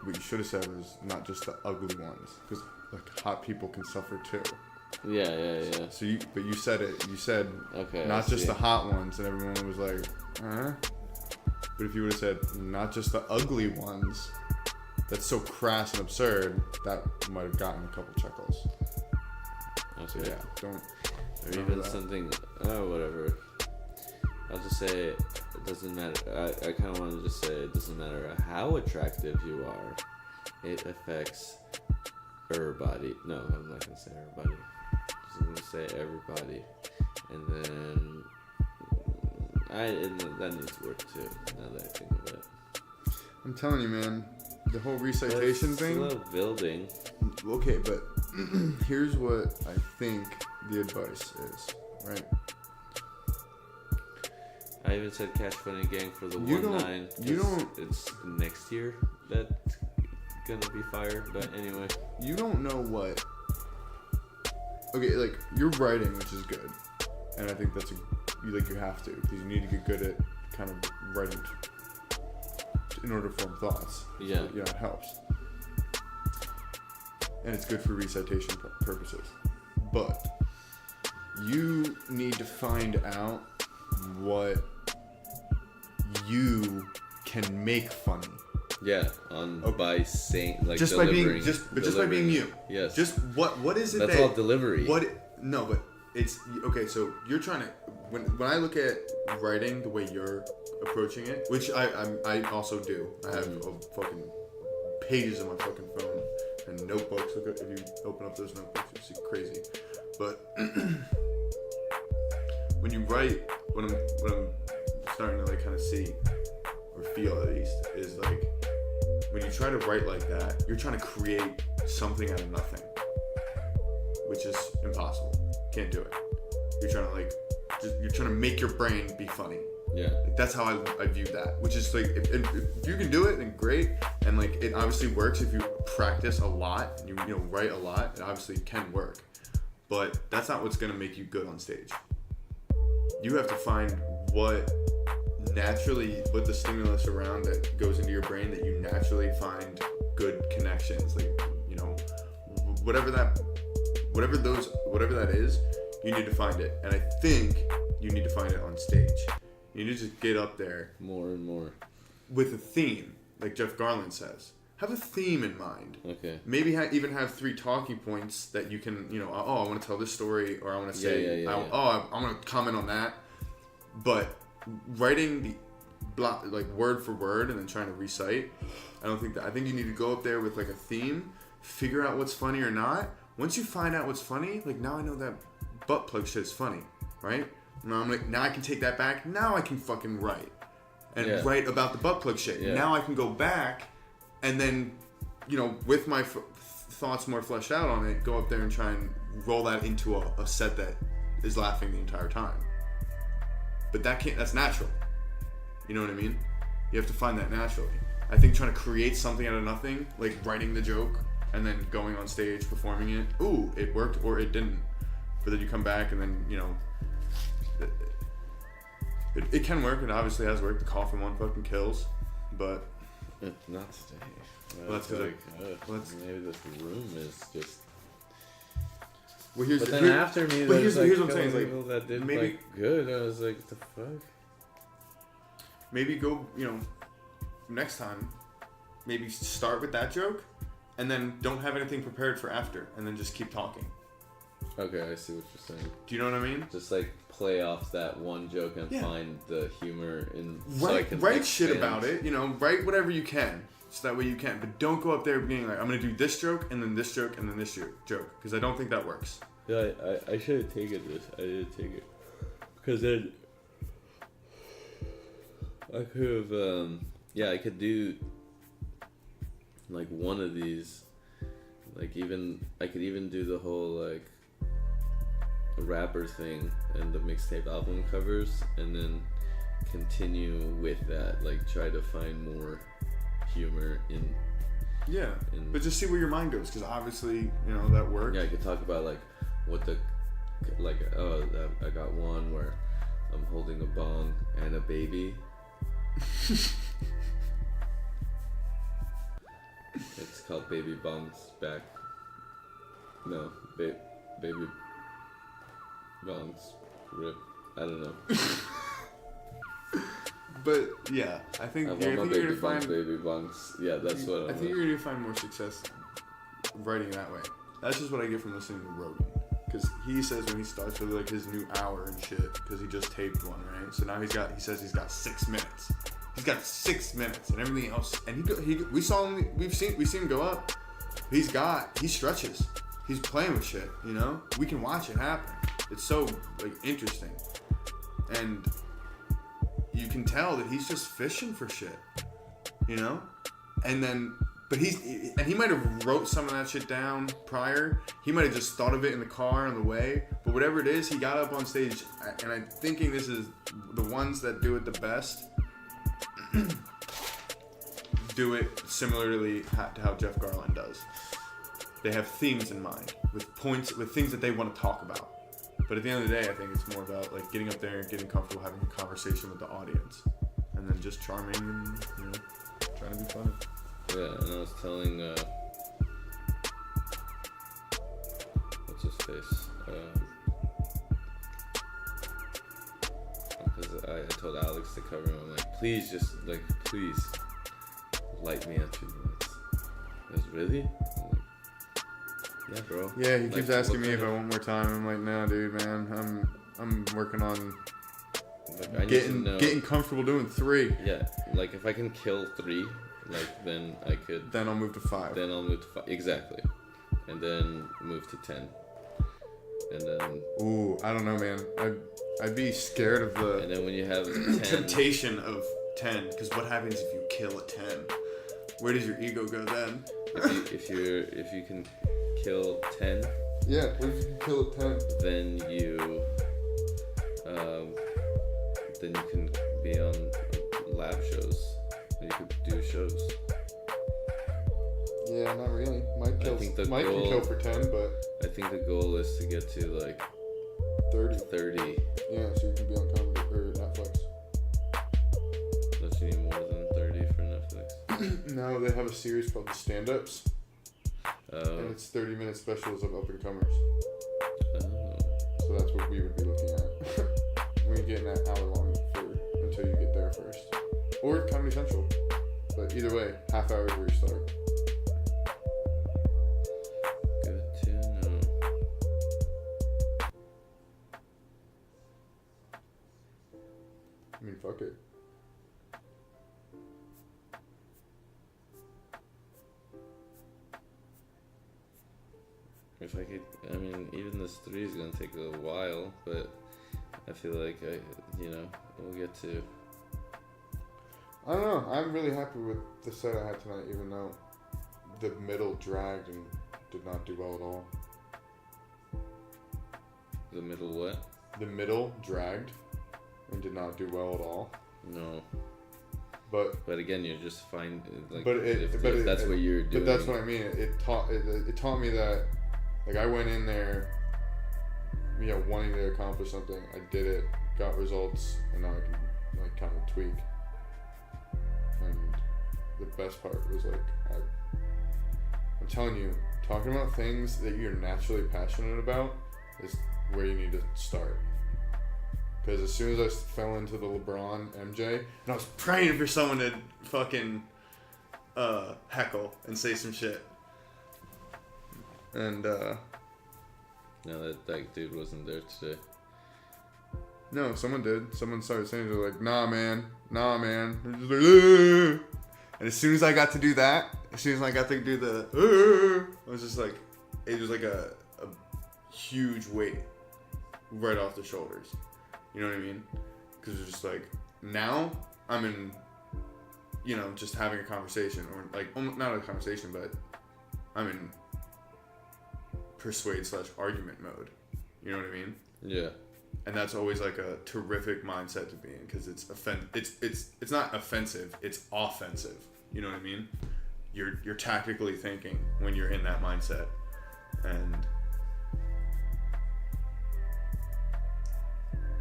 what you should have said was not just the ugly ones, because like hot people can suffer too. Yeah. So you said it. You said okay, not just the hot ones, and everyone was like, But if you would have said not just the ugly ones, that's so crass and absurd, that might have gotten a couple chuckles. Okay. So yeah, don't. Or even something. Oh, whatever. I'll just say it doesn't matter. I kind of want to just say it doesn't matter how attractive you are. It affects everybody. No, I'm not gonna say everybody. I'm gonna say everybody, and then that needs work too. Now that I think of it, I'm telling you, man, the whole recitation thing. Slow building. Okay, but here's what I think the advice is, right? I I even said Cash Funny Gang for the You 1-9. It's next year that's gonna be fired. But anyway, you don't know what. Okay, like you're writing, which is good, and I think that's you have to, because you need to get good at kind of writing in order to form thoughts. Yeah. So, it helps, and it's good for recitation purposes. But you need to find out what you can make funny. yeah, by saying like Just by being delivering, just by being you. Yes. Just what is it That's that all delivery. No, but it's okay. So you're trying to when I look at writing the way you're approaching it, which I also do. I have fucking pages on my fucking phone and notebooks. Look at, if you open up those notebooks, you see crazy. But when you write, what I'm starting to like kind of see or feel at least is like when you try to write like that, you're trying to create something out of nothing, which is impossible. Can't do it. You're trying to you're trying to make your brain be funny. Yeah. Like, that's how I view that. Which is like, if you can do it, then great. And like, it obviously works if you practice a lot and you write a lot. It obviously can work, but that's not what's gonna make you good on stage. You have to find what the stimulus around that goes into your brain that you naturally find good connections, like whatever that is, you need to find it. And I think you need to find it on stage. You need to just get up there more and more with a theme, like Jeff Garland says. Have a theme in mind. Okay. Maybe even have 3 talking points that you can, I want to tell this story, or I want to say, I want to comment on that. But writing the block, like word for word, and then trying to recite, I think you need to go up there with like a theme, figure out what's funny or not. Once you find out what's funny, like now I know that butt plug shit is funny, right? Now I'm like, now I can take that back. Now I can fucking write and write about the butt plug shit. Yeah. Now I can go back and then, with my thoughts more fleshed out on it, go up there and try and roll that into a set that is laughing the entire time. But that's natural. You know what I mean? You have to find that naturally. I think trying to create something out of nothing, like writing the joke and then going on stage, performing it, ooh, it worked or it didn't. But then you come back and then, it can work. It obviously has worked. The cough in one fucking kills. But not today. Well, that's maybe this room is just. Well, here's after me, but here's what I'm saying. people that did maybe good. I was like, what the fuck? Maybe go, next time. Maybe start with that joke, and then don't have anything prepared for after, and then just keep talking. Okay, I see what you're saying. Do you know what I mean? Just like play off that one joke and find the humor in. Write shit about it. Write whatever you can, so that way you can. But don't go up there being like, I'm gonna do this joke and then this joke and then this joke, because I don't think that works. Yeah, I should have taken this. I didn't take it, because then I could have. I could do like one of these. Like I could even do the whole like rapper thing and the mixtape album covers, and then continue with that. Like try to find more humor in. Yeah, but just see where your mind goes, because obviously that works. Yeah, I could talk about like what I got one where I'm holding a bong and a baby. It's called Baby Bong's Back. No, Baby Bong's Rip. I don't know. But yeah, I think you're gonna find Baby Bong's. Yeah, that's what. I think you're gonna find more success writing that way. That's just what I get from listening to Rogan, because he says when he starts with like his new hour and shit, because he just taped one, right? So now he says he's got 6 minutes. He's got 6 minutes and everything else, and we've seen him go up. He stretches. He's playing with shit, We can watch it happen. It's so like interesting, and you can tell that he's just fishing for shit, And then, But he might have wrote some of that shit down prior. He might have just thought of it in the car on the way. But whatever it is, he got up on stage, and I'm thinking this is the ones that do it the best. Do it similarly to how Jeff Garlin does. They have themes in mind, with things that they want to talk about. But at the end of the day, I think it's more about like getting up there and getting comfortable having a conversation with the audience, and then just charming and trying to be funny. Yeah, and I was telling what's his face? Because I told Alex to cover him. I'm like, please light me at 2 minutes. He goes, really? I'm like, yeah, bro. Yeah, he keeps asking me what if I want more time. I'm like, nah, dude, man. I'm working on I getting comfortable doing 3. Yeah, like if I can kill 3, like then I could. Then I'll move to 5. Then I'll move to 5. Exactly, and then move to 10. And then. Ooh, I don't know, man. I'd be scared of the. And then when you have 10. Temptation of 10, because what happens if you kill a 10? Where does your ego go then? If you can kill 10. Yeah, what if you can kill a 10? Then you can be on lab shows. You could do shows. Yeah, not really. Mike can kill for 10, but I think the goal is to get to like 30. Yeah, so you can be on comedy or Netflix. Don't you need more than 30 for Netflix? No, they have a series called The Stand-Ups. And it's 30-minute specials of up-and-comers. Oh. So that's what we would be looking at. When you get in that hour long until you get there first. Or Comedy Central. But either way, half hour is where you start. Good to know. I mean, fuck it. If I could, I mean, even this 3 is gonna take a while, but I feel like we'll get to. I don't know. I'm really happy with the set I had tonight, even though the middle dragged and did not do well at all. The middle what? The middle dragged and did not do well at all. No. But again, you're just fine. Like, if that's what you're doing. But that's what I mean. It taught me that, like, I went in there, wanting to accomplish something. I did it, got results, and now I can like kind of tweak. And the best part was like, I'm telling you, talking about things that you're naturally passionate about is where you need to start. Because as soon as I fell into the LeBron MJ, and I was praying for someone to fucking heckle and say some shit. And no, that dude wasn't there today. No, someone did. Someone started saying, they're like, nah, man. They're just like, "Ugh." And as soon as I got to do that, as soon as I got to do the, "Ugh," I was just like, it was like a huge weight right off the shoulders. You know what I mean? Because it's just like, now I'm in, just having a conversation, or like, not a conversation, but I'm in persuade/argument mode. You know what I mean? Yeah. And that's always like a terrific mindset to be in, because it's not offensive, it's offensive. You know what I mean? You're tactically thinking when you're in that mindset. And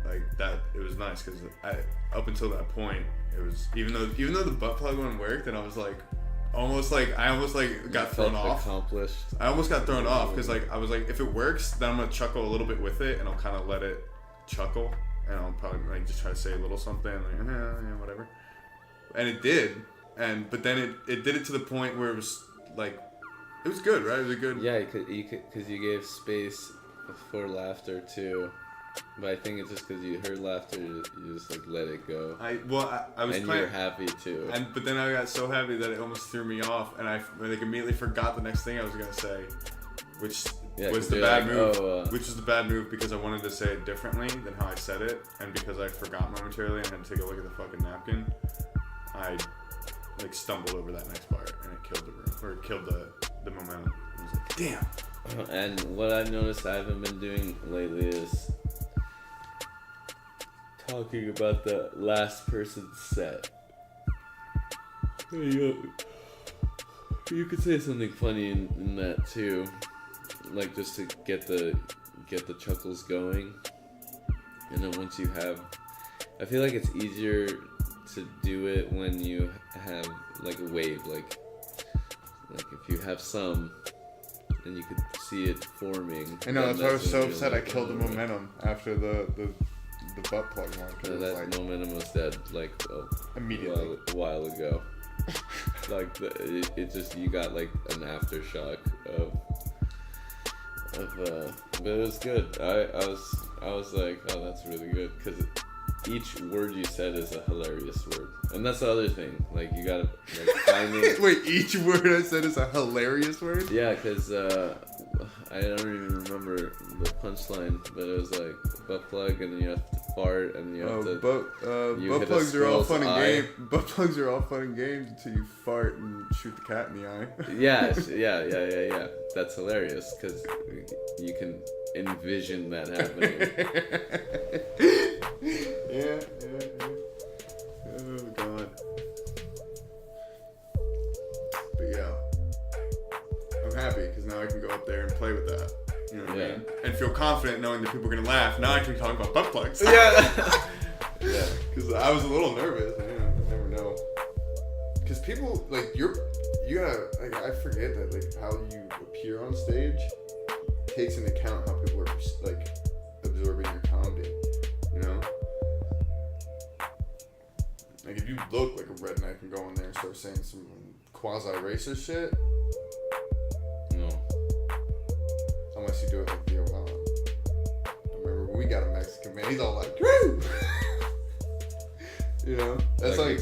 like that, it was nice, because up until that point, it was even though the butt plug one worked, and I almost got thrown off. Accomplished. I almost got thrown off, because like I was like, if it works, then I'm gonna chuckle a little bit with it, and I'll kind of let it chuckle, and I'll probably like just try to say a little something, like whatever. And it did, but then it did it to the point where it was like, it was good, right? It was good. Yeah, because you gave space for laughter too. But I think it's just because you heard laughter, you just like let it go. I was and you're happy too. But then I got so happy that it almost threw me off, and I like immediately forgot the next thing I was gonna say, which was the bad move. Which was the bad move, because I wanted to say it differently than how I said it, and because I forgot momentarily and had to take a look at the fucking napkin, I like stumbled over that next part, and it killed the room, or killed the momentum. I was like, damn. And what I've noticed I haven't been doing lately is talking about the last person's set. You could say something funny in that too, like just to get the chuckles going. And then once you have, I feel like it's easier to do it when you have like a wave, like if you have some, and you could see it forming. I know, that's why I was so when you're upset I like, killed the momentum after the butt plug one. 'Cause it was that like, momentum was dead like immediately. a while ago. Like it just, you got like an aftershock of but it was good. I was like, oh, that's really good, because each word you said is a hilarious word, and that's the other thing. Like you gotta like finding. Wait, each word I said is a hilarious word? Yeah, because I don't even remember the punchline, but it was like butt plug, and then you have to fart, and you have to. Butt plugs are all fun and games. Butt plugs are all fun and games until you fart and shoot the cat in the eye. Yes, yeah. That's hilarious because you can envision that happening. Yeah. Oh god. But yeah, I'm happy because now I can go up there and play with that. You know what I mean? And feel confident knowing that people are gonna laugh. Now I can talk about butt plugs. Yeah. Yeah. Because I was a little nervous. You know, you never know. Because people like you gotta like, I forget that like how you appear on stage takes into account how people are like absorbing your comedy. You know. Like if you look like a redneck and go in there and start saying some quasi-racist shit. No. Unless you do it like Lil Arm. I remember when we got a Mexican man, he's all like, woo! You know? That's like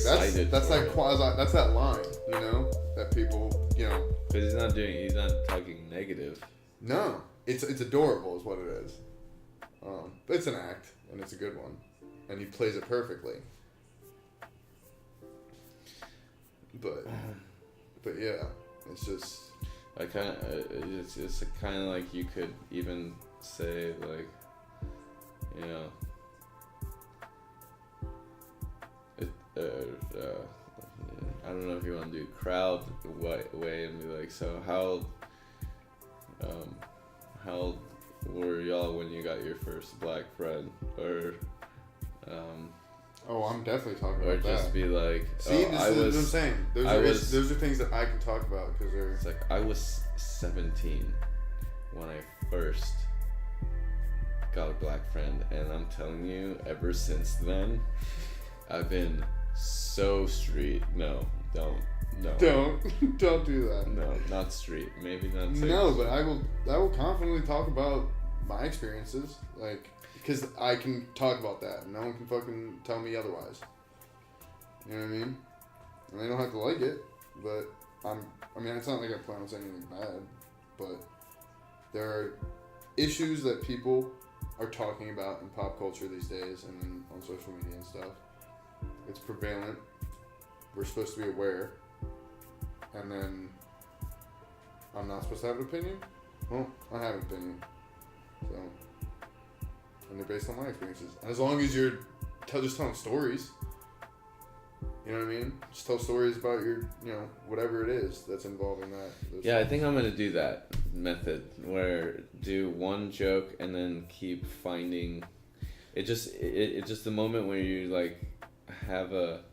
that's like quasi, that's that line, you know? That people, you know. Because he's not talking negative. No. It's adorable is what it is. But it's an act, and it's a good one. And he plays it perfectly. But yeah, it's just. I kind of, it's kind of like you could even say like, you know, I don't know if you want to do crowd way and be like, so how were y'all when you got your first black friend, or Oh, I'm definitely talking or about that. just be like, see, this is what I'm saying. Those are things that I can talk about because they're. It's like I was 17 when I first got a black friend, and I'm telling you, ever since then, I've been so street. No, don't do that. No, not street. Maybe not. No, but I will confidently talk about my experiences, like. Because I can talk about that. No one can fucking tell me otherwise. You know what I mean? And they don't have to like it, but I mean, it's not like I plan on saying anything bad, but there are issues that people are talking about in pop culture these days and on social media and stuff. It's prevalent. We're supposed to be aware. And then I'm not supposed to have an opinion? Well, I have an opinion. So... And they're based on my experiences. And as long as you're just telling stories, you know what I mean? Just tell stories about your, you know, whatever it is that's involving that. Yeah, I think I'm going to do that method where do one joke and then keep finding... It's just the moment where you, like, have a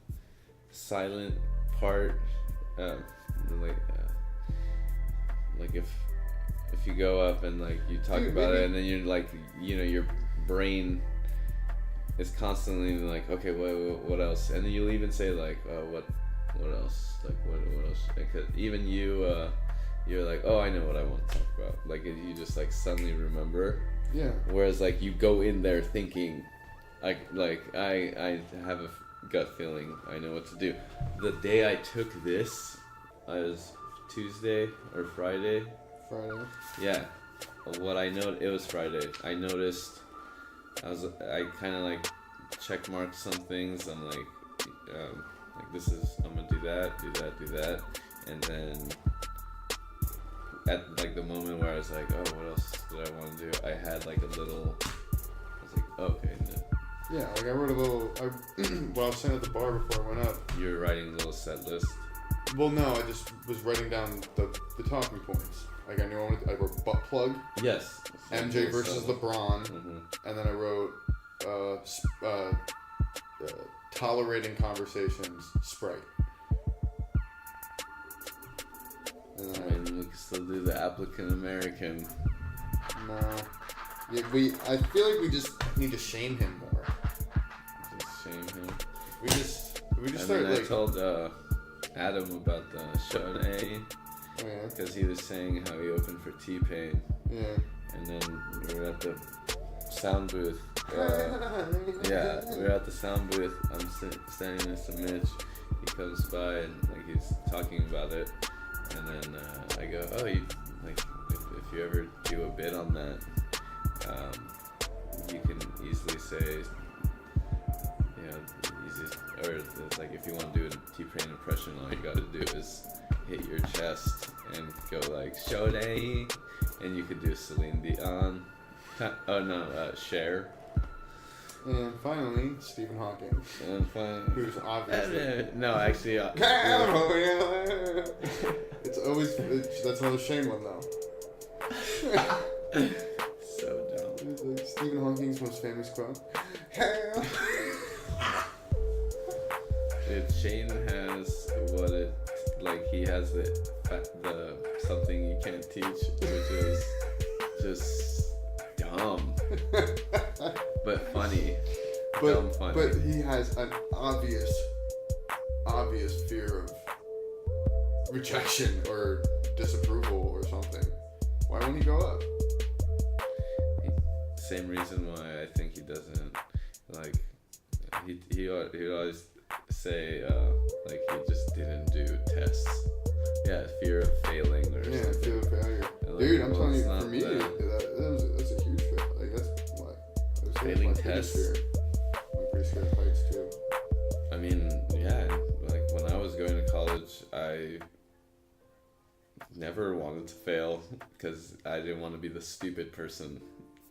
silent part. Like if you go up and, like, you talk about it and then you're, like, you know, your brain is constantly like, okay, what else? And then you'll even say like, what else? Like what else? Because even you're like, oh, I know what I want to talk about. Like you just like suddenly remember. Yeah. Whereas like you go in there thinking, I have a gut feeling I know what to do. The day I took this, I was Tuesday or Friday. Friday. Yeah. What I know, it was Friday. I noticed. I kind of like check marked some things. I'm like this is, I'm gonna do that, and then was like, oh, what else did I want to do? I had like a little. I was like, oh, okay. Yeah, like I wrote a little. While I was sitting at the bar before I went up. You were writing a little set list. Well, no, I just was writing down the talking points. Like I knew I wrote butt plug. Yes. MJ versus LeBron, and then I wrote tolerating conversations, Sprite. And then I mean, we can still do the African American. No. Yeah, I feel like we just need to shame him more. Just shame him. We just I started mean, I like. told Adam about the Schmidt Oh, yeah. because he was saying how he opened for T-Pain. Yeah. And then we were at the sound booth. Yeah, we were at the sound booth. I'm standing next to Mitch. He comes by and like he's talking about it. And then I go, oh, you like if you ever do a bit on that, you can easily say, you know, or it's like if you want to do a T-Pain impression, all you got to do is hit your chest and go like Sade, and you could do Celine Dion. Oh no, Cher. And finally, Stephen Hawking. And finally, Who's obviously. no, actually. It's always. That's another shame one, though. So dumb. It's like Stephen Hawking's most famous quote. Dude, Shane has what it. Like, he has the something you can't teach, which is just dumb. But funny. Dumb funny. But he has an obvious fear of rejection or disapproval or something. Why won't he go up? Same reason why I think he doesn't, like, he always say, like, he just didn't do tests. Yeah, fear of failing or something. Yeah, fear of failure. Like, Dude, I'm well, telling you, it's for me, not that's a huge fear. Like, that's my Failing my biggest tests. fear. I'm pretty scared of heights, too. I mean, yeah, like, when I was going to college, I never wanted to fail because I didn't want to be the stupid person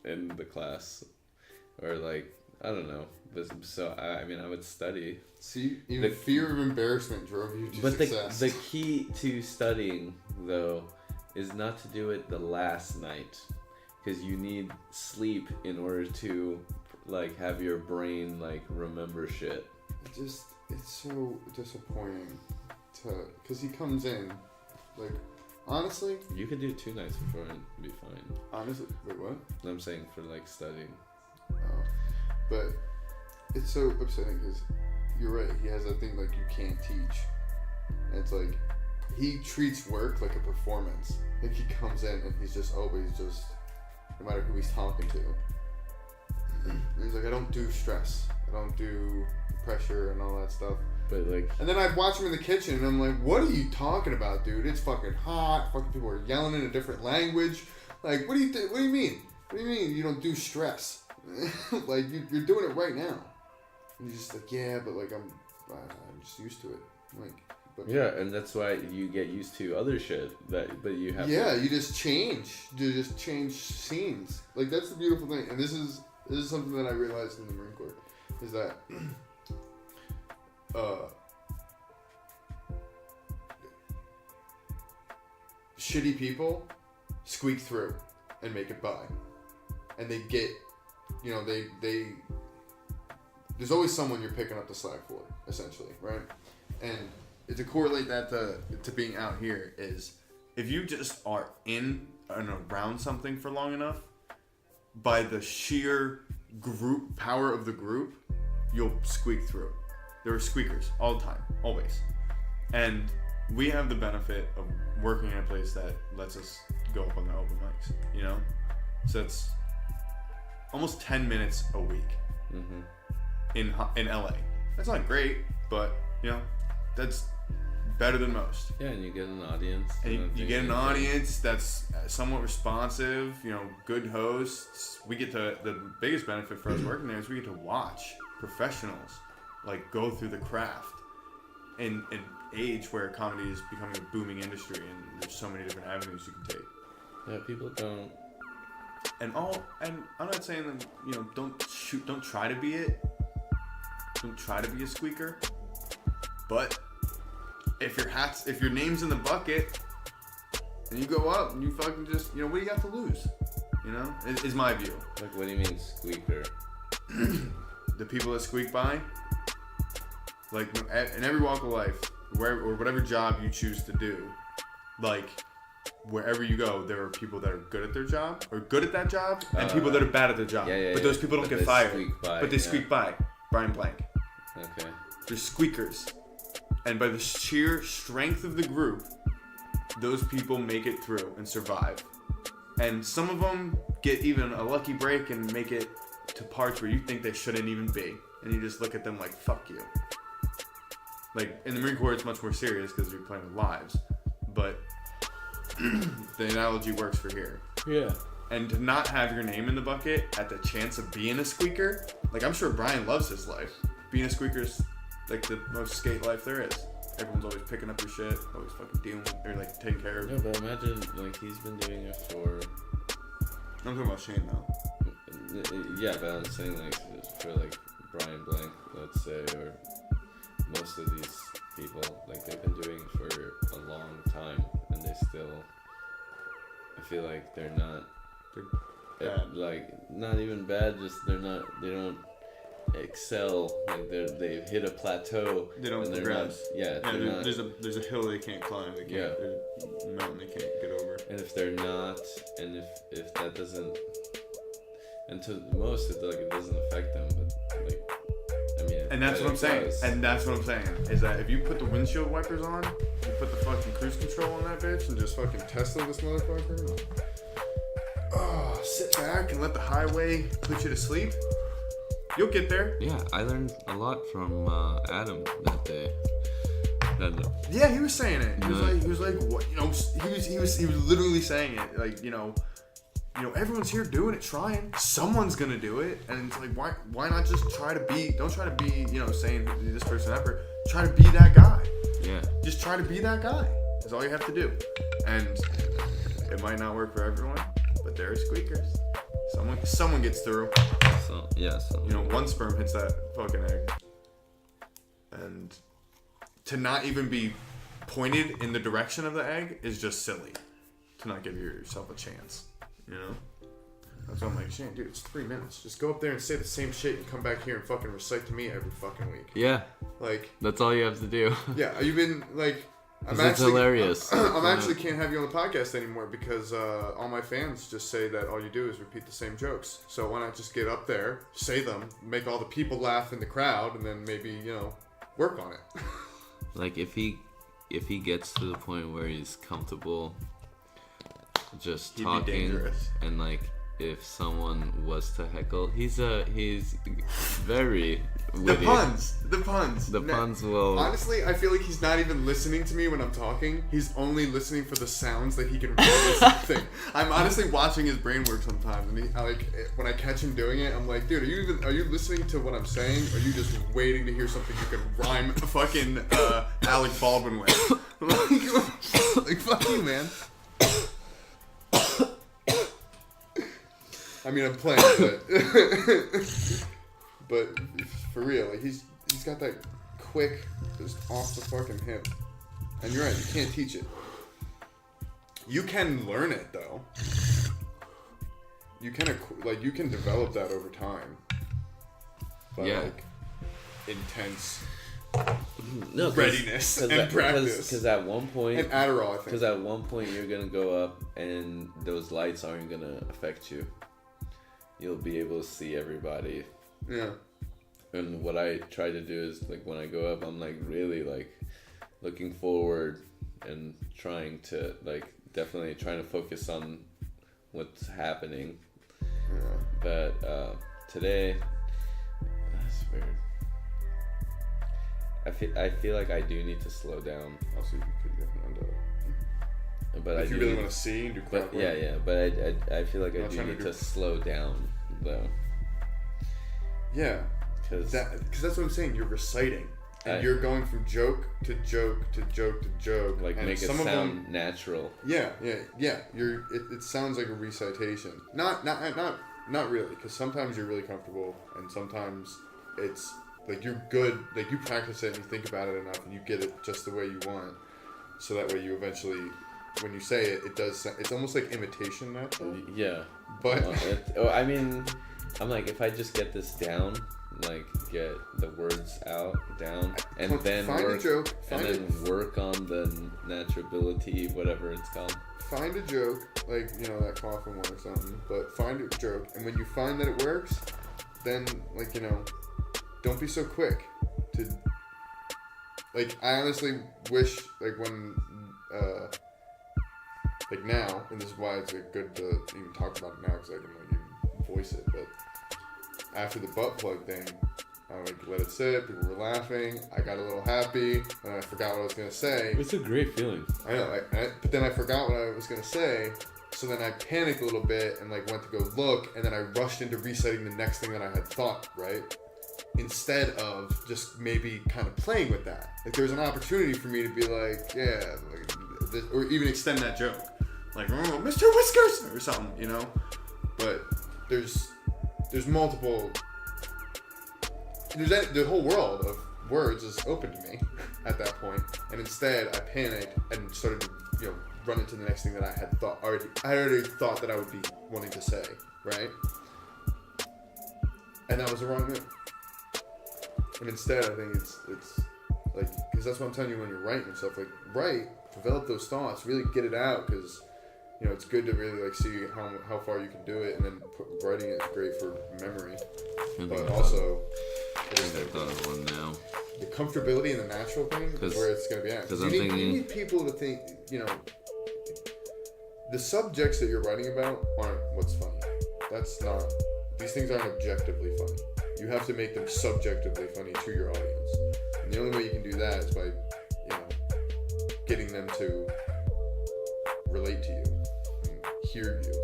in the class, or like, I don't know. But so I mean, I would study. See, even fear of embarrassment drove you to success. The key to studying though is not to do it the last night, because you need sleep in order to like have your brain like remember shit. It's so disappointing because he comes in like. Honestly, You could do 2 nights before and be fine. honestly, wait, what? I'm saying for like studying. Oh, but it's so upsetting because you're right. He has that thing like you can't teach. And it's like he treats work like a performance. Like he comes in and he's just always just, no matter who he's talking to. And he's like, I don't do stress. I don't do pressure and all that stuff. But like, And then I'd watch him in the kitchen and I'm like, what are you talking about, dude? It's fucking hot. Fucking people are yelling in a different language. Like, what do you mean? What do you mean you don't do stress? Like, you're doing it right now. And he's just like, yeah, but like, I'm just used to it. Like, but yeah, and that's why you get used to other shit but you have yeah, you just change. You just change scenes. Like, that's the beautiful thing. And this is something that I realized in the Marine Corps is that shitty people squeak through and make it by, and they get, you know, they there's always someone you're picking up the slack for, essentially, right? And to correlate that to being out here is if you just are in and around something for long enough, by the sheer group power of the group, you'll squeak through. There are squeakers all the time, always. And we have the benefit of working in a place that lets us go up on the open mics, you know? So it's almost 10 minutes a week in LA. That's not great, but, you know, that's better than most. Yeah, and you get an audience. And you get an audience that's somewhat responsive, you know, good hosts. We get to, the biggest benefit for us working there is we get to watch professionals like go through the craft in an age where comedy is becoming a booming industry and there's so many different avenues you can take. Yeah, people don't. And I'm not saying that, you know, don't try to be it. Don't try to be a squeaker. But if your name's in the bucket and you go up and you fucking just, you know, what do you got to lose? You know, is my view. Like, what do you mean squeaker? The people that squeak by, like in every walk of life, or whatever job you choose to do, like wherever you go, there are people that are good at their job or good at that job, and people that are bad at their job. But those people don't get fired. But they squeak by. Brian Blank. Okay. They're squeakers, and by the sheer strength of the group, those people make it through and survive. And some of them get even a lucky break and make it to parts where you think they shouldn't even be. And you just look at them like, fuck you. Like, in the Marine Corps, it's much more serious because you're playing with lives. But the analogy works for here. Yeah. And to not have your name in the bucket at the chance of being a squeaker, like, I'm sure Brian loves his life. Being a squeaker's like the most skate life there is. Everyone's always picking up your shit, always fucking dealing with, or like taking care of. Yeah, but imagine, like, he's been doing it for... I'm talking about Shane now. Yeah, but I'm saying, like, for, like, Brian Blank, let's say, or most of these people, like, they've been doing it for a long time, and they still... I feel like they're not... Bad. Like, not even bad, just they don't excel, like they've hit a plateau. They don't and progress. Not, there's a hill they can't climb. They can't, there's a mountain they can't get over. And if they're not, and if that doesn't, and to most it doesn't affect them, but like, I mean. And that's what I'm saying. And that's what I'm saying is that if you put the windshield wipers on, you put the fucking cruise control on that bitch, and just fucking Tesla this motherfucker. Oh, sit back and let the highway put you to sleep. You'll get there. Yeah, I learned a lot from Adam that day. Yeah, he was saying it. He was like, what? You know, he was literally saying it. Like, you know, everyone's here doing it, trying. Someone's gonna do it, and it's like, why not just try to be? Don't try to be, you know, saying this person ever. Try to be that guy. Yeah. Just try to be that guy. That's all you have to do. And it might not work for everyone, but there are squeakers. Someone gets through. So yeah. So you know, one sperm hits that fucking egg, and to not even be pointed in the direction of the egg is just silly. To not give yourself a chance, you know. That's why I'm like, Shane, dude, it's 3 minutes. Just go up there and say the same shit and come back here and fucking recite to me every fucking week. Yeah. Like. That's all you have to do. Yeah, you've been like. It's hilarious. I'm actually can't have you on the podcast anymore because all my fans just say that all you do is repeat the same jokes. So why not just get up there, say them, make all the people laugh in the crowd, and then maybe, you know, work on it. Like if he gets to the point where he's comfortable just talking, and like if someone was to heckle, he's very witty. The puns will. Honestly, I feel like he's not even listening to me when I'm talking. He's only listening for the sounds that he can really listen to. I'm honestly watching his brain work sometimes, and when I catch him doing it, I'm like, dude, are you listening to what I'm saying? Or are you just waiting to hear something you can rhyme fucking Alec Baldwin with? like fuck you, man. I mean, I'm playing, but for real, like he's got that quick, just off the fucking hip. And you're right, you can't teach it. You can learn it though. You can develop that over time. But like intense readiness and practice. Because at one point, and Adderall, I think. Because at one point you're gonna go up and those lights aren't gonna affect you. You'll be able to see everybody. Yeah. And what I try to do is, like, when I go up, I'm, like, really, like, looking forward and trying to, like, definitely trying to focus on what's happening. Yeah. But today, that's weird. I feel like I do need to slow down. Also, you could get on But if you really want to see and do crap work. Yeah. But I feel like I do need to slow down, though. Yeah. Because that's what I'm saying. You're reciting. And you're going from joke to joke to joke to joke. Like, and make it some sound of them, natural. Yeah. It sounds like a recitation. Not really, because sometimes you're really comfortable, and sometimes it's like you're good. Like, you practice it and you think about it enough, and you get it just the way you want. So that way, you eventually, when you say it, it does. It's almost like imitation natural. Yeah. But I mean, I'm like, if I just get this down, like get the words down, and then find work, a joke, work on the naturability, whatever it's called. Find a joke, like, you know, that coffin one or something. But find a joke, and when you find that it works, then, like, you know, don't be so quick to. Like, I honestly wish, like, when, like, now, and this is why it's like, good to even talk about it now, because I can, like, even voice it, but after the butt plug thing, I, like, let it sit, people were laughing, I got a little happy, and I forgot what I was going to say. It's a great feeling. I know, but then I forgot what I was going to say, so then I panicked a little bit, and, like, went to go look, and then I rushed into reciting the next thing that I had thought, right? Instead of just maybe kind of playing with that. Like, there's an opportunity for me to be like, yeah, like, this, or even extend that joke. Like, oh, Mr. Whiskers! Or something, you know? But there's multiple... The whole world of words is open to me at that point. And instead, I panicked and started to, you know, run into the next thing that I had thought. I already thought that I would be wanting to say, right? And that was the wrong move. And instead, I think it's like, because that's what I'm telling you when you're writing and stuff. Like, write, develop those thoughts, really get it out, because, you know, it's good to really, like, see how far you can do it, and then writing it is great for memory. But also, I thought of one now. The comfortability and the natural thing is where it's going to be at. Because you need people to think, you know, the subjects that you're writing about aren't what's funny. That's not, these things aren't objectively funny. You have to make them subjectively funny to your audience. And the only way you can do that is by, you know, getting them to relate to you and hear you.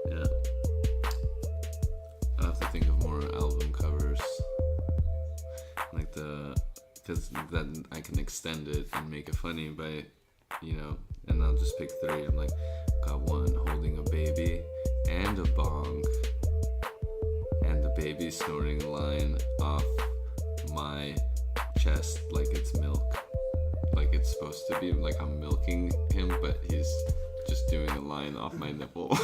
Yeah. I have to think of more album covers. Like because then I can extend it and make it funny by, you know, and I'll just pick 3. I'm like, got one holding a baby and a bong, and the baby snorting a line off my chest like it's milk, like it's supposed to be, like I'm milking him, but he's just doing a line off my nipple.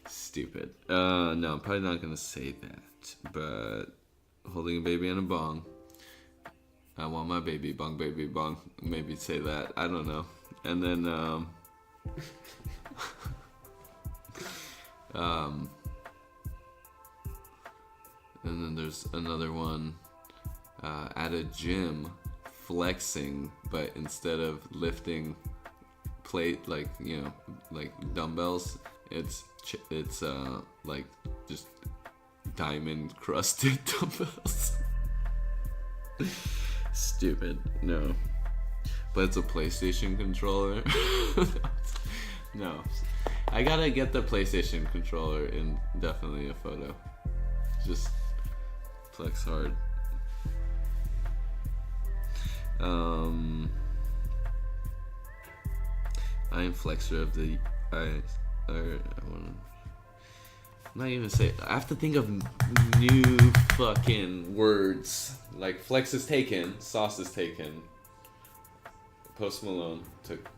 Stupid. No, I'm probably not gonna say that, but holding a baby and a bong. I want my baby bong, baby bong. Maybe say that. I don't know. And then and then there's another one at a gym, flexing, but instead of lifting plate, like, you know, like dumbbells, it's like just diamond crusted dumbbells. Stupid. No. But it's a PlayStation controller. No. I gotta get the PlayStation controller in definitely a photo. Just flex hard. I am flexor of the... I'm not even say. I have to think of new fucking words. Like flex is taken, sauce is taken. Post Malone took,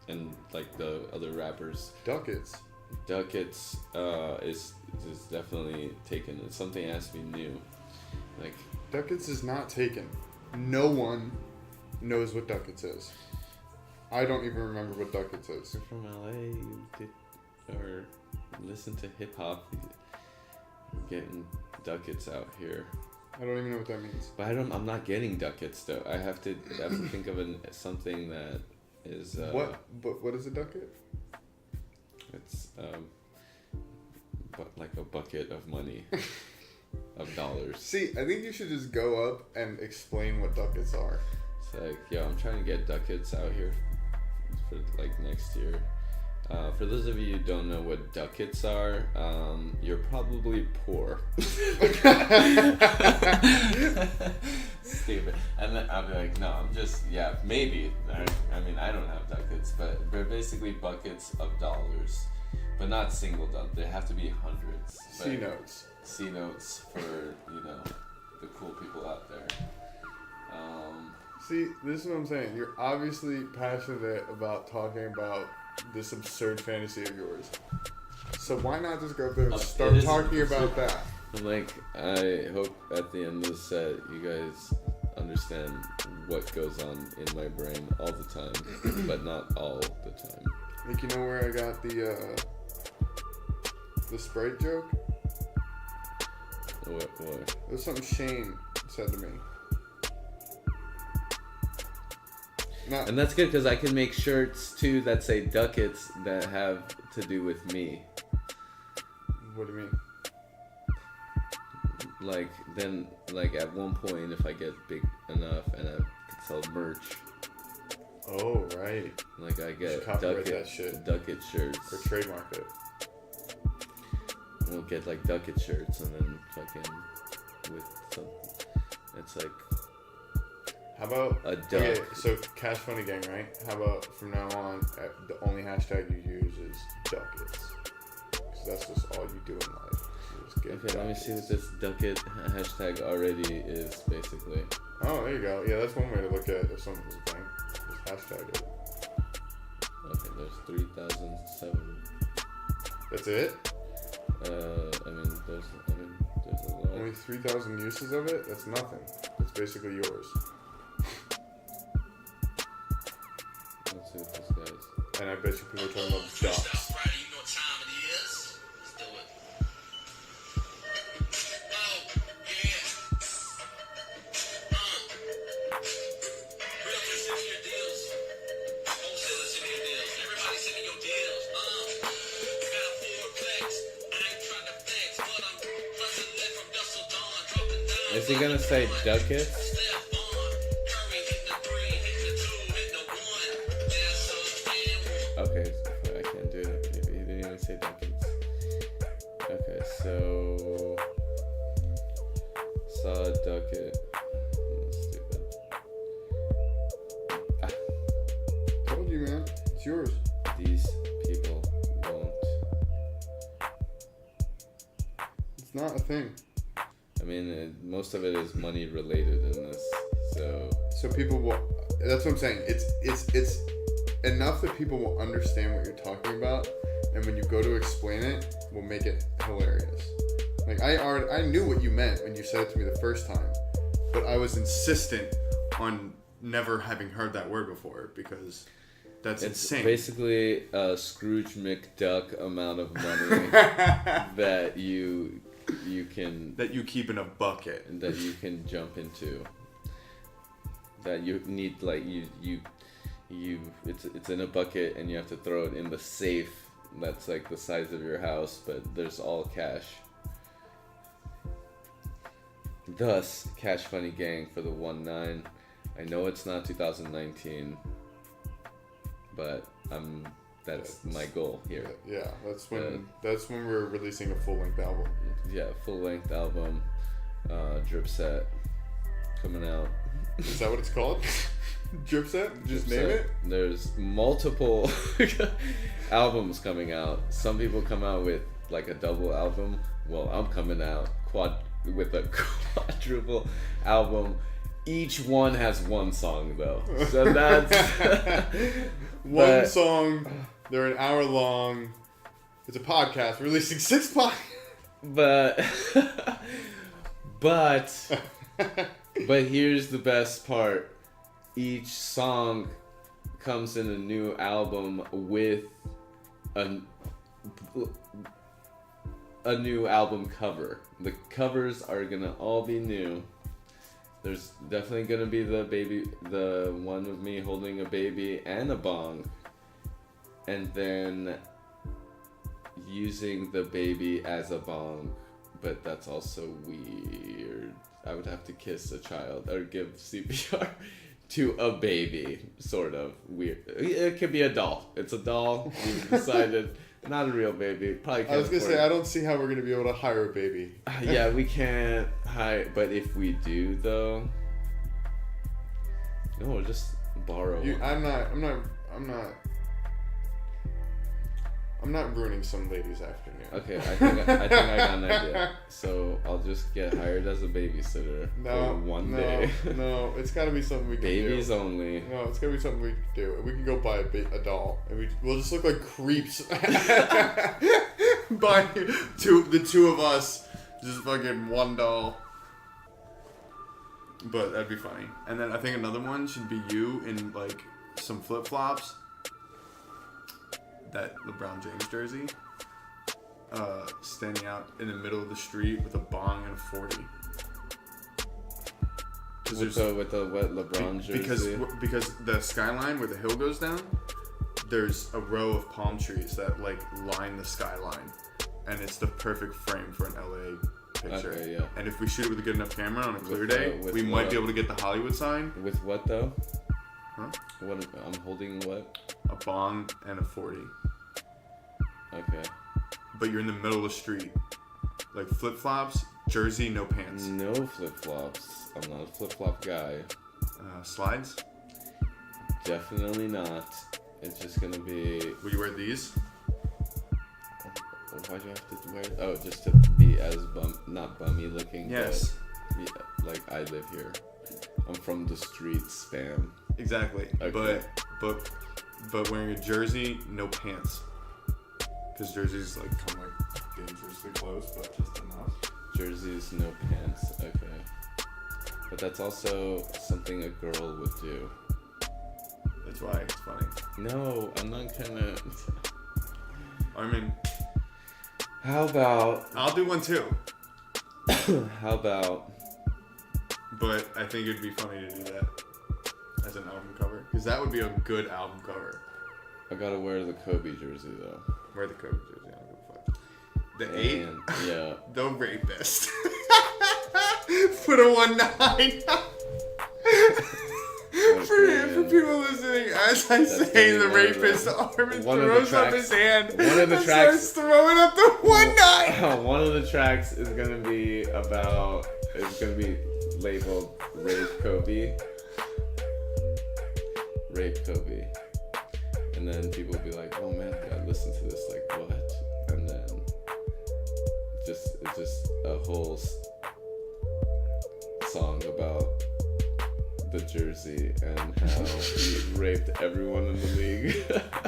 and like the other rappers. Ducats is definitely taken. It's something that has to be new. Like Ducats is not taken. No one knows what Ducats is. I don't even remember what Ducats is. You're from LA, you did, or listen to hip hop. Getting ducats out here. I don't even know what that means. But I'm not getting ducats though. I have to think of something that is. What is a ducat? It's but like a bucket of money, of dollars. See, I think you should just go up and explain what ducats are. It's like, yo, I'm trying to get ducats out here for like next year, For those of you who don't know what ducats are, you're probably poor. Stupid. And then I'll be like, no, I'm just, yeah, maybe. I mean, I don't have ducats, but they're basically buckets of dollars. But not single dollars. They have to be hundreds. C notes. C notes for, you know, the cool people out there. See, this is what I'm saying. You're obviously passionate about talking about this absurd fantasy of yours. So why not just go up there and start talking about that? Like, I hope at the end of the set you guys understand what goes on in my brain all the time, but not all the time. Like, you know where I got the Sprite joke? What? It was something Shane said to me. And that's good because I can make shirts too that say ducats that have to do with me. What do you mean? Like then, like at one point, if I get big enough and I can sell merch. Oh right. Like I get that shit. ducat shirts. Or trademark it. We'll get like ducat shirts and then fucking with some. It's like. How about a duck? Okay, so Cash Funny Gang, right? How about from now on, the only hashtag you use is ducats, because that's just all you do in life. Okay, let me see what this ducat hashtag already is basically. Oh, there you go. Yeah, that's one way to look at if something's a thing. Just hashtag it. Okay, there's 3,007. That's it? I mean, there's a lot. Only 3,000 uses of it? That's nothing. It's basically yours. Let's see what this guy's. And I bet you people are talking about ducks. Is he gonna say ducats? Okay, I can't do it. He didn't even say ducats. Okay, so saw a ducat. Stupid. Told you, man. It's yours. These people won't. It's not a thing. I mean, most of it is money related in this, so. So people will. That's what I'm saying. It's enough that people will understand what you're talking about, and when you go to explain it, will make it hilarious. Like I knew what you meant when you said it to me the first time, but I was insistent on never having heard that word before because that's insane. Basically a Scrooge McDuck amount of money that you can that you keep in a bucket and that you can jump into. That you need like you it's in a bucket and you have to throw it in the safe that's like the size of your house, but there's all cash. Thus, Cash Funny Gang for the 1-9. I know it's not 2019, but that's my goal here. Yeah, that's when we're releasing a full-length album. Yeah, full-length album, drip set coming out. Is that what it's called? Drip set? Just Drip name set. it? There's multiple albums coming out. Some people come out with like a double album. Well, I'm coming out with a quadruple album. Each one has one song though. So that's one song. They're an hour long. It's a podcast. We're releasing 6 podcasts. But here's the best part. Each song comes in a new album with a new album cover. The covers are gonna all be new. There's definitely gonna be the one of me holding a baby and a bong, and then using the baby as a bong, but that's also weird. I would have to kiss a child or give CPR to a baby, sort of weird. It could be a doll. It's a doll. We've decided not a real baby. Probably can't I was gonna afford say it. I don't see how we're gonna be able to hire a baby. Yeah, we can't hire. But if we do, though, no, we'll just borrow one. I'm not ruining some lady's afternoon. Okay, I think I got an idea. So I'll just get hired as a babysitter for one day. No, it's gotta be something we can do. Babies only. No, it's gotta be something we can do. We can go buy a doll, and we'll just look like creeps. Buy the two of us, just fucking one doll. But that'd be funny. And then I think another one should be you in like some flip flops. That LeBron James jersey, standing out in the middle of the street with a bong and a 40. With the wet LeBron jersey. Because the skyline where the hill goes down, there's a row of palm trees that like line the skyline, and it's the perfect frame for an LA picture. Okay, yeah. And if we shoot it with a good enough camera on a clear day, we might be able to get the Hollywood sign. With what though? Huh? What I'm holding? What? A bong and a 40. Okay. But you're in the middle of the street, like flip flops, jersey, no pants. No flip flops. I'm not a flip flop guy. Slides. Definitely not. It's just gonna be. Will you wear these? Why'd you have to wear? Oh, just to be as not bummy looking. Yes. But, yeah, like I live here. I'm from the streets, fam. Exactly. Okay. But wearing a jersey, no pants. Because jerseys like come like dangerously close, but just enough. Jerseys, no pants. Okay. But that's also something a girl would do. That's why it's funny. No, I'm not gonna. I mean, How about? I'll do one too. How about? But I think it'd be funny to do that as an album cover. Because that would be a good album cover. I gotta wear the Kobe jersey though. Wear the Kobe jersey. I don't give a fuck. The 8? And, yeah. The rapist. Put a 1-9. For people listening, as I say the rapist, Armen throws up his hand and starts throwing up the 1-9. One of the tracks is gonna be about. It's gonna be labeled "Rape Kobe." Rape Kobe. And then people will be like, "Oh man, I listened to this. Like, what?" And then it's just a whole song about the jersey and how he raped everyone in the league.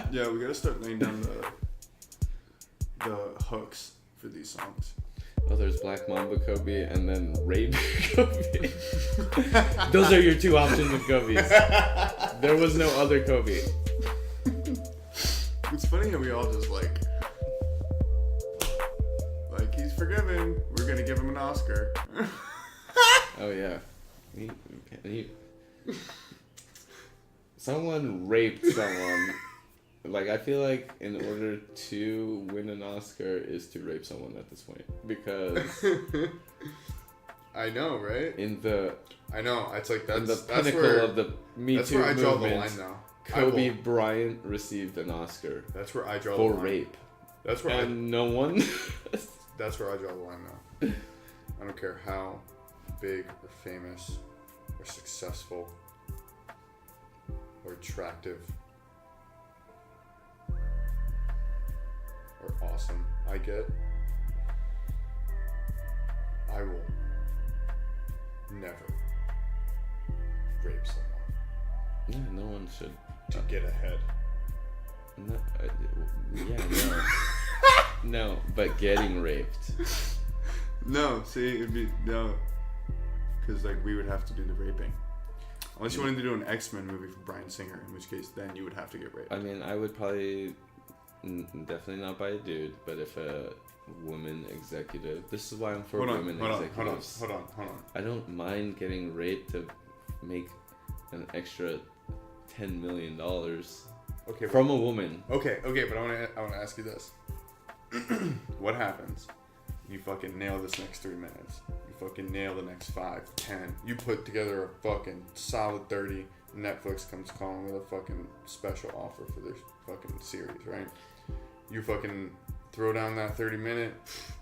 Yeah, we gotta start laying down the hooks for these songs. Oh, there's Black Mamba Kobe and then Rape Kobe. Those are your two options of Kobe's. There was no other Kobe. It's funny how we all just like he's forgiven. We're gonna give him an Oscar. Oh yeah. Someone raped someone. Like, I feel like in order to win an Oscar is to rape someone at this point. Because I know, right? I know. It's like in the that's pinnacle where, of the Me that's Too where I draw the movement, line now. Kobe Bryant received an Oscar That's where I draw for the line. rape. That's where And no one. that's where I draw the line now. I don't care how big or famous or successful or attractive or awesome I get. I will never rape someone Yeah, no one should. to get ahead. No, no, but getting raped. No, see, it'd be no, because like we would have to do the raping, unless you wanted to do an X-Men movie for Bryan Singer, in which case then you would have to get raped. I mean, I would probably definitely not by a dude, but if a woman executive, this is why I'm for women executives. Hold on. I don't mind getting raped to make an extra $10 million Okay, from a woman. Okay, but I want to ask you this: what happens? You fucking nail this next 3 minutes. You fucking nail the next 5, 10. You put together a fucking solid 30. Netflix comes calling with a fucking special offer for their fucking series, right? You fucking throw down that 30-minute,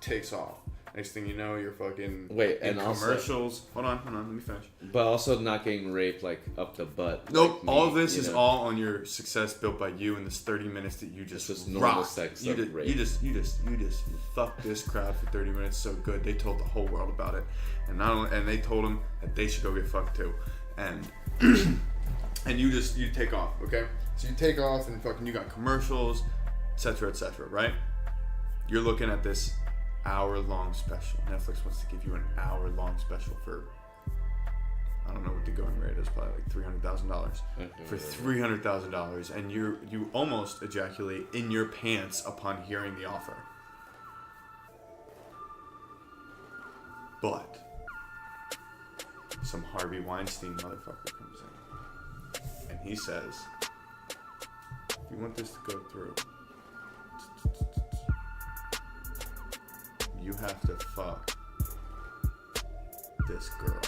takes off. Next thing you know, you're fucking Wait, in and also- commercials. Hold on, let me finish. But also not getting raped like up the butt. Nope, like all me, of this you is know? all on your success built by you in this 30 minutes that you just It's just normal rocked. sex You of just, rape. you just fucked this crowd for 30 minutes so good. They told the whole world about it, and not only, and they told them that they should go get fucked too, and and you take off, okay? So you take off and fucking you got commercials, etc., right? You're looking at this hour-long special. Netflix wants to give you an hour-long special for, I don't know what the going rate is, probably like $300,000. For $300,000, and you almost ejaculate in your pants upon hearing the offer. But some Harvey Weinstein motherfucker comes in, and he says, if you want this to go through, you have to fuck this girl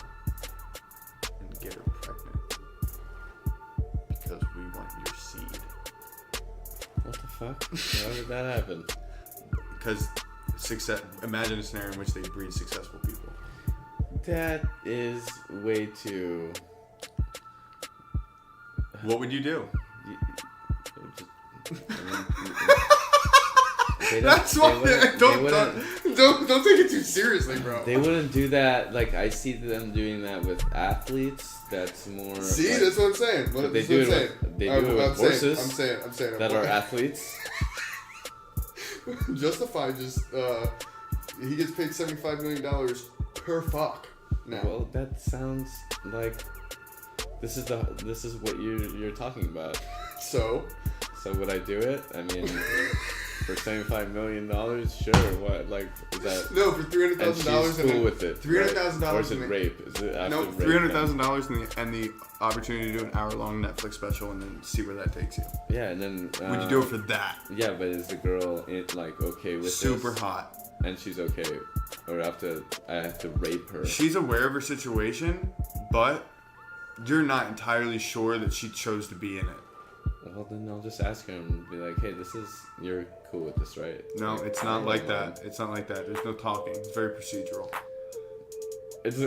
and get her pregnant because we want your seed. What the fuck? How did that happen? Because imagine a scenario in which they breed successful people. That is way too. What would you do? That's why don't take it too seriously, bro. They wouldn't do that. Like I see them doing that with athletes. That's more. See, like, that's what I'm saying. But they do it with horses. I'm saying that are athletes. Justify just he gets paid $75 million per fuck now. Well, that sounds like this is what you're talking about. So would I do it? I mean, for $75 million, sure. What, like, is that? No, for $300,000. And she's cool with it. $300,000. Or is it rape? Is it after rape? $300,000 and the opportunity to do an hour-long Netflix special and then see where that takes you. Yeah, and then. Would you do it for that? Yeah, but is the girl like okay with Super this? hot. And she's okay, or I have to rape her. She's aware of her situation, but you're not entirely sure that she chose to be in it. Well, then I'll just ask her and be like, "Hey, you're cool with this, right?" No, like, it's not like that. It's not like that. There's no talking. It's very procedural. It's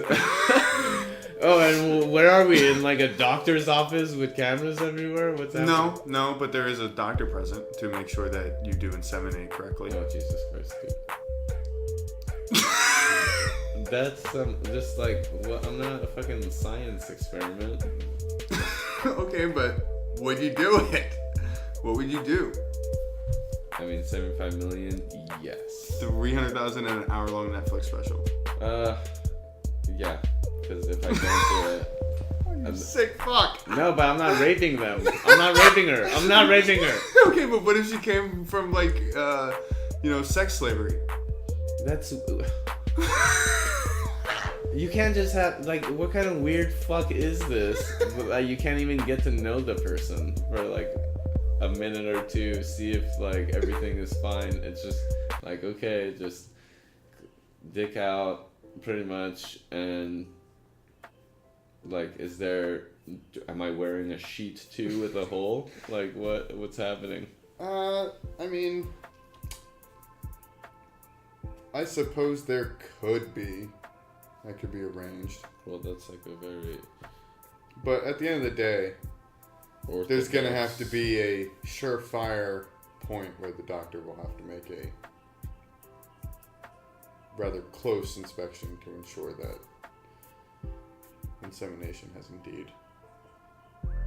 oh, and where are we? In like a doctor's office with cameras everywhere? What's happening? No, but there is a doctor present to make sure that you do inseminate correctly. Oh, Jesus Christ, dude. That's just like, what? I'm not a fucking science experiment. Okay, but would you do it? What would you do? I mean, $75 million, yes. $300,000 and an hour-long Netflix special. Yeah, because if I don't do it, I'm sick fuck. No, but I'm not raping them. I'm not raping her. I'm not raping her. Okay, but what if she came from like, sex slavery? That's. You can't just have, like, what kind of weird fuck is this? You can't even get to know the person for, like, a minute or two, see if, like, everything is fine. It's just, like, okay, just dick out, pretty much, and, like, am I wearing a sheet, too, with a hole? Like, what's happening? I mean, I suppose there could be. That could be arranged. Well, that's like a very... But at the end of the day, there's going to have to be a surefire point where the doctor will have to make a rather close inspection to ensure that insemination has indeed,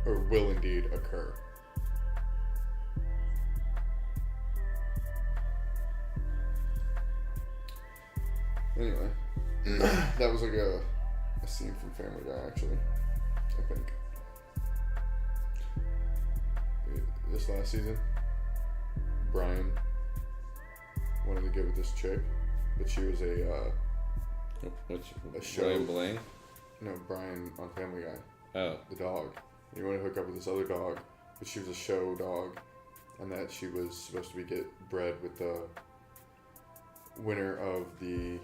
or will indeed occur. Anyway. That was like a scene from Family Guy, actually. I think. This last season, Brian wanted to get with this chick, but she was a show. Brian Blaine? No, Brian on Family Guy. Oh. The dog. He wanted to hook up with this other dog, but she was a show dog, and that she was supposed to get bred with the winner of the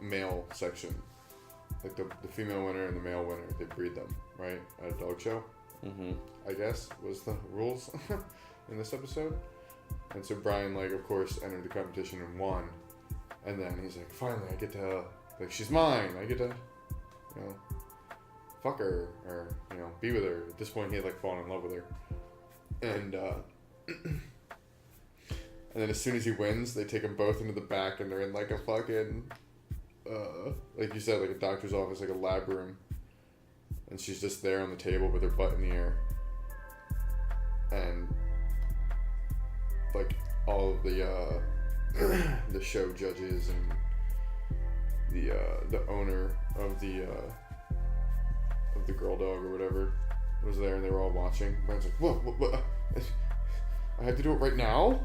male section like the female winner and the male winner, they breed them, right? At a dog show. Mm-hmm. I guess was the rules in this episode. And so Brian, like, of course, entered the competition and won. And then he's like, finally, I get to, like, she's mine. I get to, you know, fuck her or, you know, be with her. At this point, he had, like, fallen in love with her. And and then as soon as he wins, they take them both into the back and they're in, like, a fucking, like you said, like a doctor's office, like a lab room. And she's just there on the table with her butt in the air. And, like, all of the the show judges and the owner of the girl dog or whatever was there, and they were all watching. Brian's like, what? I have to do it right now?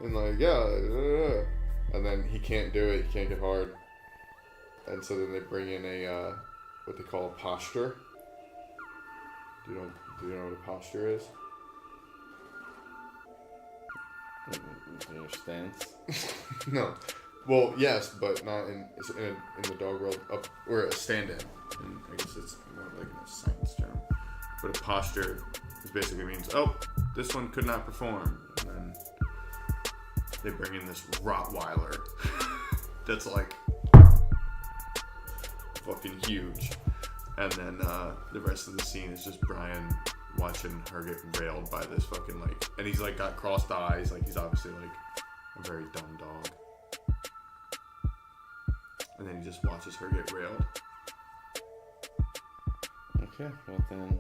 And like, yeah. And then he can't do it. He can't get hard. And so then they bring in a what they call a posture. Do you know what a posture is? Your stance? No. Well, yes, but not in the dog world. Or a stand-in. And I guess it's more like a science term. But a posture is basically means, oh, this one could not perform. And then they bring in this Rottweiler that's like fucking huge. And then the rest of the scene is just Brian watching her get railed by this fucking, like, and he's like got crossed eyes, like he's obviously like a very dumb dog. And then he just watches her get railed. Okay, well then.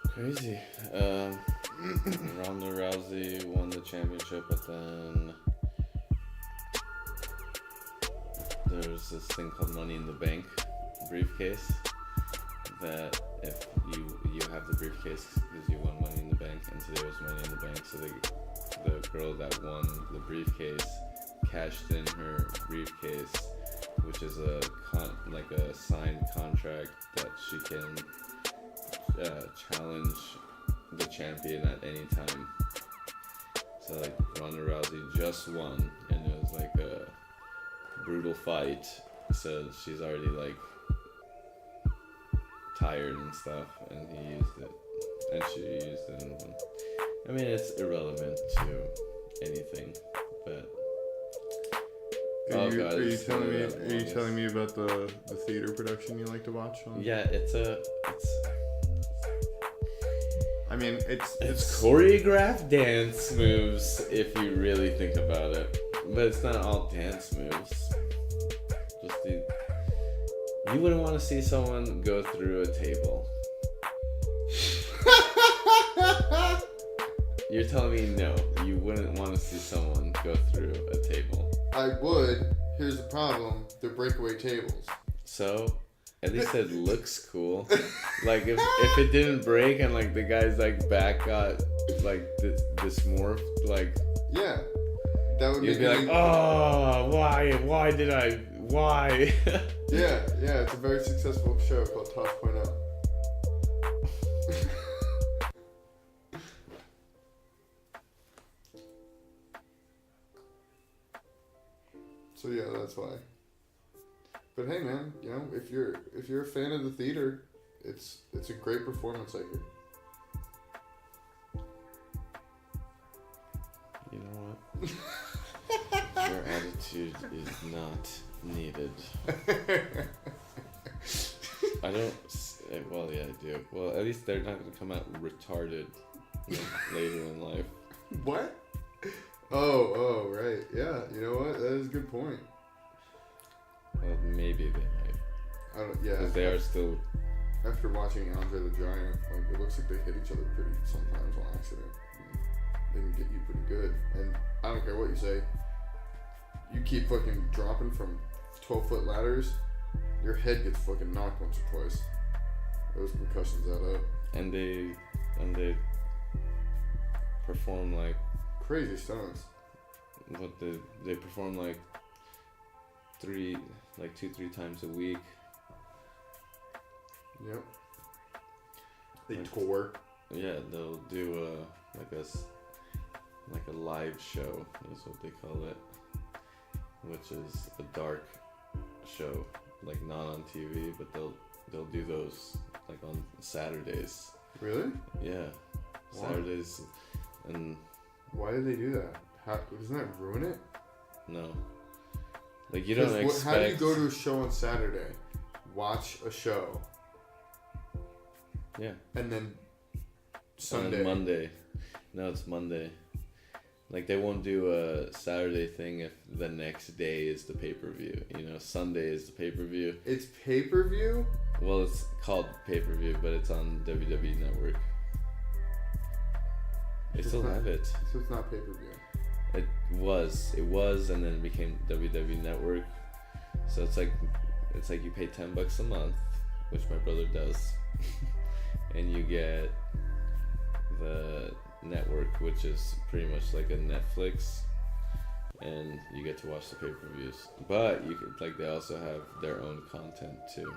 Crazy. Ronda Rousey won the championship, but then there's this thing called Money in the Bank briefcase. That if you have the briefcase because you won Money in the Bank, and today was Money in the Bank, so the girl that won the briefcase cashed in her briefcase, which is a signed contract that she can challenge the champion at any time. So like Ronda Rousey just won, and it was like a brutal fight, so she's already like tired and stuff, and he used it, and she used it and won. I mean, it's irrelevant to anything, but Are you telling me about the theater production you like to watch? Yeah, it's I mean, it's choreographed dance moves if you really think about it, but it's not all dance moves. You wouldn't want to see someone go through a table. You're telling me no, you wouldn't want to see someone go through a table. I would. Here's the problem: they're breakaway tables. So, at least it looks cool. Like if it didn't break and like the guy's like back got like dysmorphed, like yeah, that would you'd be like, oh, why did I? Why? yeah, it's a very successful show called Tosh.0. So yeah, that's why. But hey, man, you know, if you're a fan of the theater, it's a great performance, I hear. You know what? Your attitude is not needed. I don't. Well, yeah, I do. Well, at least they're not going to come out retarded later in life. What? Oh, right. Yeah, you know what? That is a good point. Well, maybe they might. I don't. Yeah. Because they are still. After watching Andre the Giant, like it looks like they hit each other pretty sometimes on accident. They can get you pretty good, and I don't care what you say. You keep fucking dropping from 12-foot ladders, your head gets fucking knocked once or twice. Those concussions add up. And they perform like crazy stunts. What they perform like 2-3 times a week. Yep. They tour. Yeah, they'll do like a live show is what they call it, which is a dark show, like not on TV, but they'll do those like on Saturdays. Really? Yeah, Why? Saturdays, and Why did they do that? Doesn't that ruin it? no, like you don't expect. How do you go to a show on Saturday, watch a show, Yeah. and then Sunday? And then Monday. No, it's Monday. Like they won't do a Saturday thing if the next day is the pay-per-view. You know, Sunday is the pay-per-view. It's pay-per-view? Well, it's called pay-per-view, but it's on WWE Network. They still have it. So it's not pay-per-view. It was, and then it became WWE Network. So it's like you pay $10 a month, which my brother does, and you get the network, which is pretty much like a Netflix, and you get to watch the pay-per-views. But you could, like, they also have their own content too.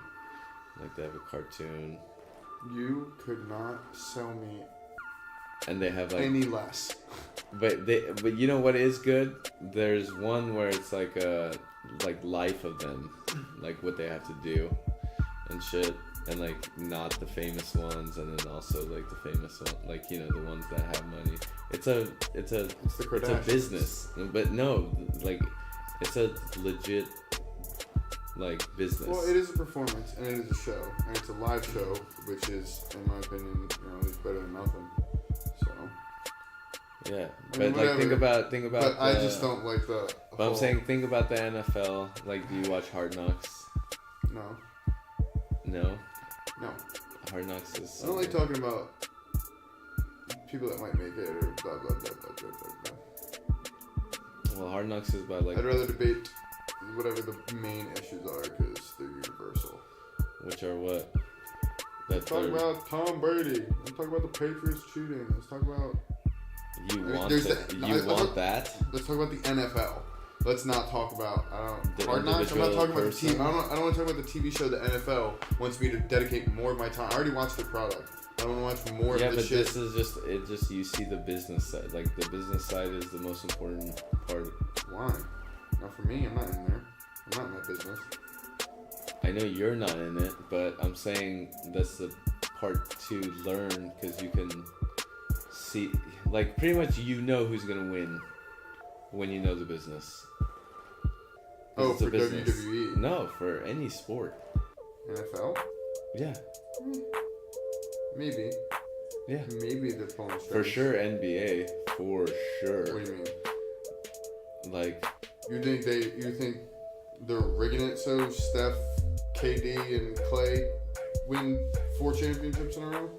Like they have a cartoon, You could not sell me and they have like any less. But you know what is good? There's one where it's like a life of them, like what they have to do and shit, and like not the famous ones, and then also like the famous one, like, you know, the ones that have money. It's a business, but no, like it's a legit like business. Well, it is a performance and it is a show, and it's a live show, which is, in my opinion, at least better than nothing. So. Yeah, I but mean, like think about. But I just don't like the. But I'm saying, think about the NFL. Like, do you watch Hard Knocks? No. No. No. Hard Knocks is. I don't like talking about people that might make it or blah blah blah blah blah blah blah. Well, Hard Knocks is about like. I'd rather debate whatever the main issues are because they're universal. Which are what? Let's talk about Tom Brady. Let's talk about the Patriots cheating. Let's talk about. You want Let's that? Let's talk about the NFL. Let's not talk about The Hard Knocks. I'm not talking about the person. TV. I don't want to talk about the TV show. The NFL wants me to dedicate more of my time. I already watched the product. I don't want to watch more Yeah, of but this shit. this is just you see the business side. Like, the business side is the most important part. Why? Not for me. I'm not in there. I'm not in that business. I know you're not in it, but I'm saying that's the part to learn, because you can see, like, pretty much you know who's gonna win when you know the business. Oh, It's a for business. WWE? No, for any sport. NFL? Yeah, Maybe. yeah. Maybe they're pulling strings. For sure, NBA. For sure. What do you mean? Like, You think they're rigging it so Steph, KD, and Clay win 4 championships in a row?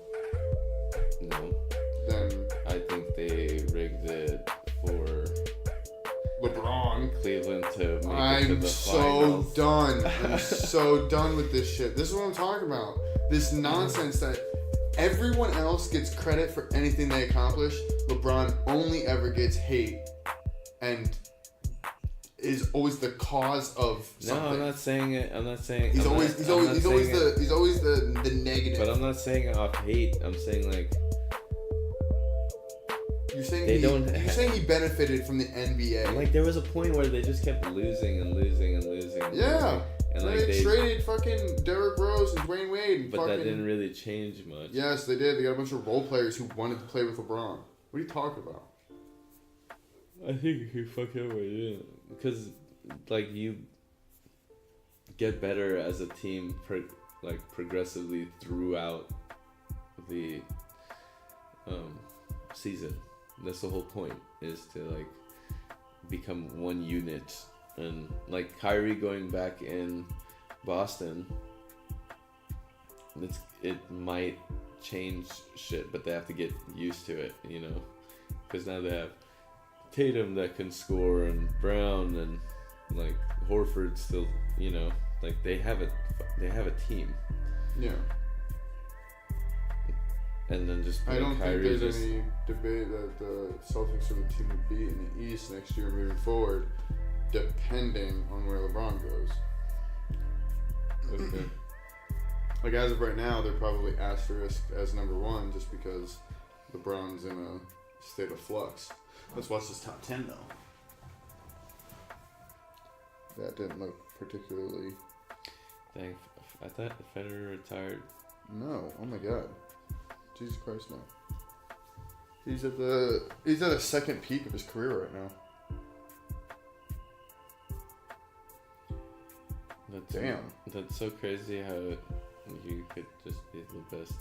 no. Then I think they rigged it for LeBron. Cleveland to make it to I'm the so finals. done. I'm so done with this shit. This is what I'm talking about. This nonsense that everyone else gets credit for anything they accomplish. LeBron only ever gets hate and is always the cause of something. No, I'm not saying it. I'm not saying. He's I'm always not- I'm not saying it, the negative. But I'm not saying it off hate. I'm saying, like, You're saying they he, don't you're ha- saying he benefited from the NBA. like, there was a point where they just kept losing and losing and losing. And Yeah. losing. And So like they traded fucking Derrick Rose and Dwayne Wade. And but fucking, that didn't really change much. Yes, they did. They got a bunch of role players who wanted to play with LeBron. What are you talking about? I think you fucking way, because like you get better as a team, progressively throughout the season. That's the whole point, is to like become one unit. And like Kyrie going back in Boston, it might change shit, but they have to get used to it, you know, because now they have Tatum that can score, and Brown, and like Horford still, you know, like they have a team. Yeah. And then just I don't Kyrie think there's any debate that the Celtics are the team to beat in the East next year moving forward, depending on where LeBron goes. Okay. Like, as of right now, they're probably asterisk as number one just because LeBron's in a state of flux. Let's watch this top 10, though. That didn't look particularly... Dang, I thought Federer retired. No, oh my god. Jesus Christ, no. He's at a second peak of his career right now. Damn. That's so crazy how you could just be the best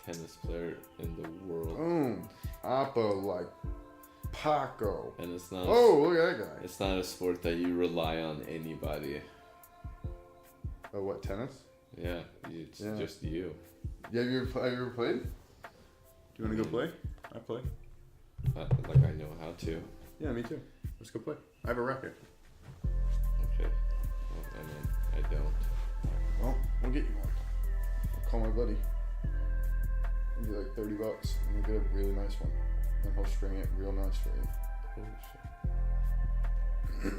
tennis player in the world. Boom. Oppo like Paco. And it's not. Oh, look at that guy. It's not a sport that you rely on anybody. Oh, what, tennis? Yeah, it's just you. Yeah, have you ever played? Do you want to go play? I play. Like I know how to. Yeah, me too. Let's go play. I have a racket. Okay. Well, I mean, I don't. Well, I'll get you one. I'll call my buddy. It'll be like $30, and you'll get a really nice one. And he'll string it real nice for you. Holy shit.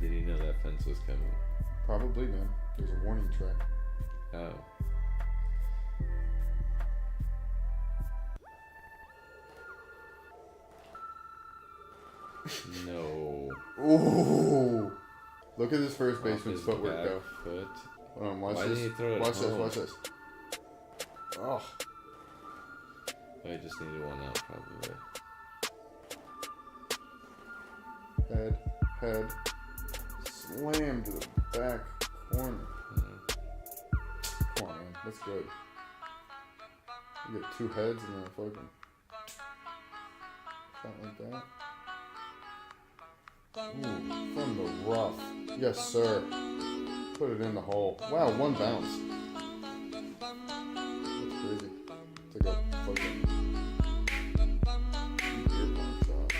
Did he know that fence was coming? Probably, man. There's a warning track. Oh. No. Ooh! Look at this first baseman's His footwork, back though. Foot. Hold on, watch Why this. did he throw it Watch this, home? watch this. Oh. I just needed one out, probably. Head. Slam to the back corner. Come on, man. That's good. You get two heads and then a fucking... Something like that. Ooh, from the rough. Yes, sir. Put it in the hole. Wow, one bounce. That's crazy. It's like a fucking beer pong shot.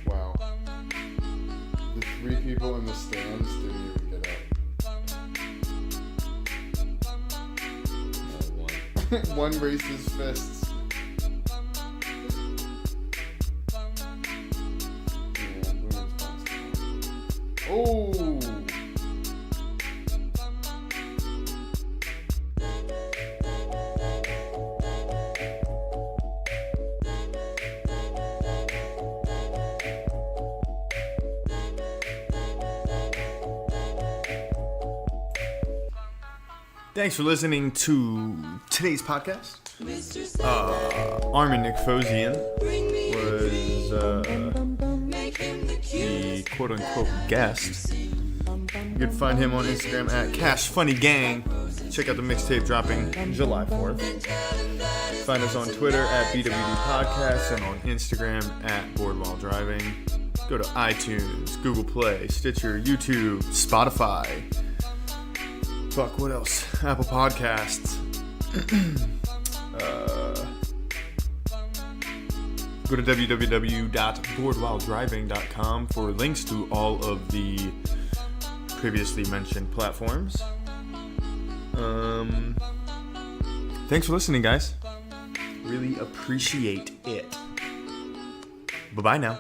Wow. The three people in the stands didn't even get up. One raised his fists. Oh! Thanks for listening to today's podcast. Armen Nickfosian was the quote-unquote guest. You can find him on Instagram at Cash Funny Gang. Check out the mixtape dropping July 4th. Find us on Twitter at BWD Podcast and on Instagram at Bored While Driving. Go to iTunes, Google Play, Stitcher, YouTube, Spotify. Fuck, what else? Apple Podcasts. Go to www.boredwhiledriving.com for links to all of the previously mentioned platforms. Thanks for listening, guys. Really appreciate it. Bye-bye now.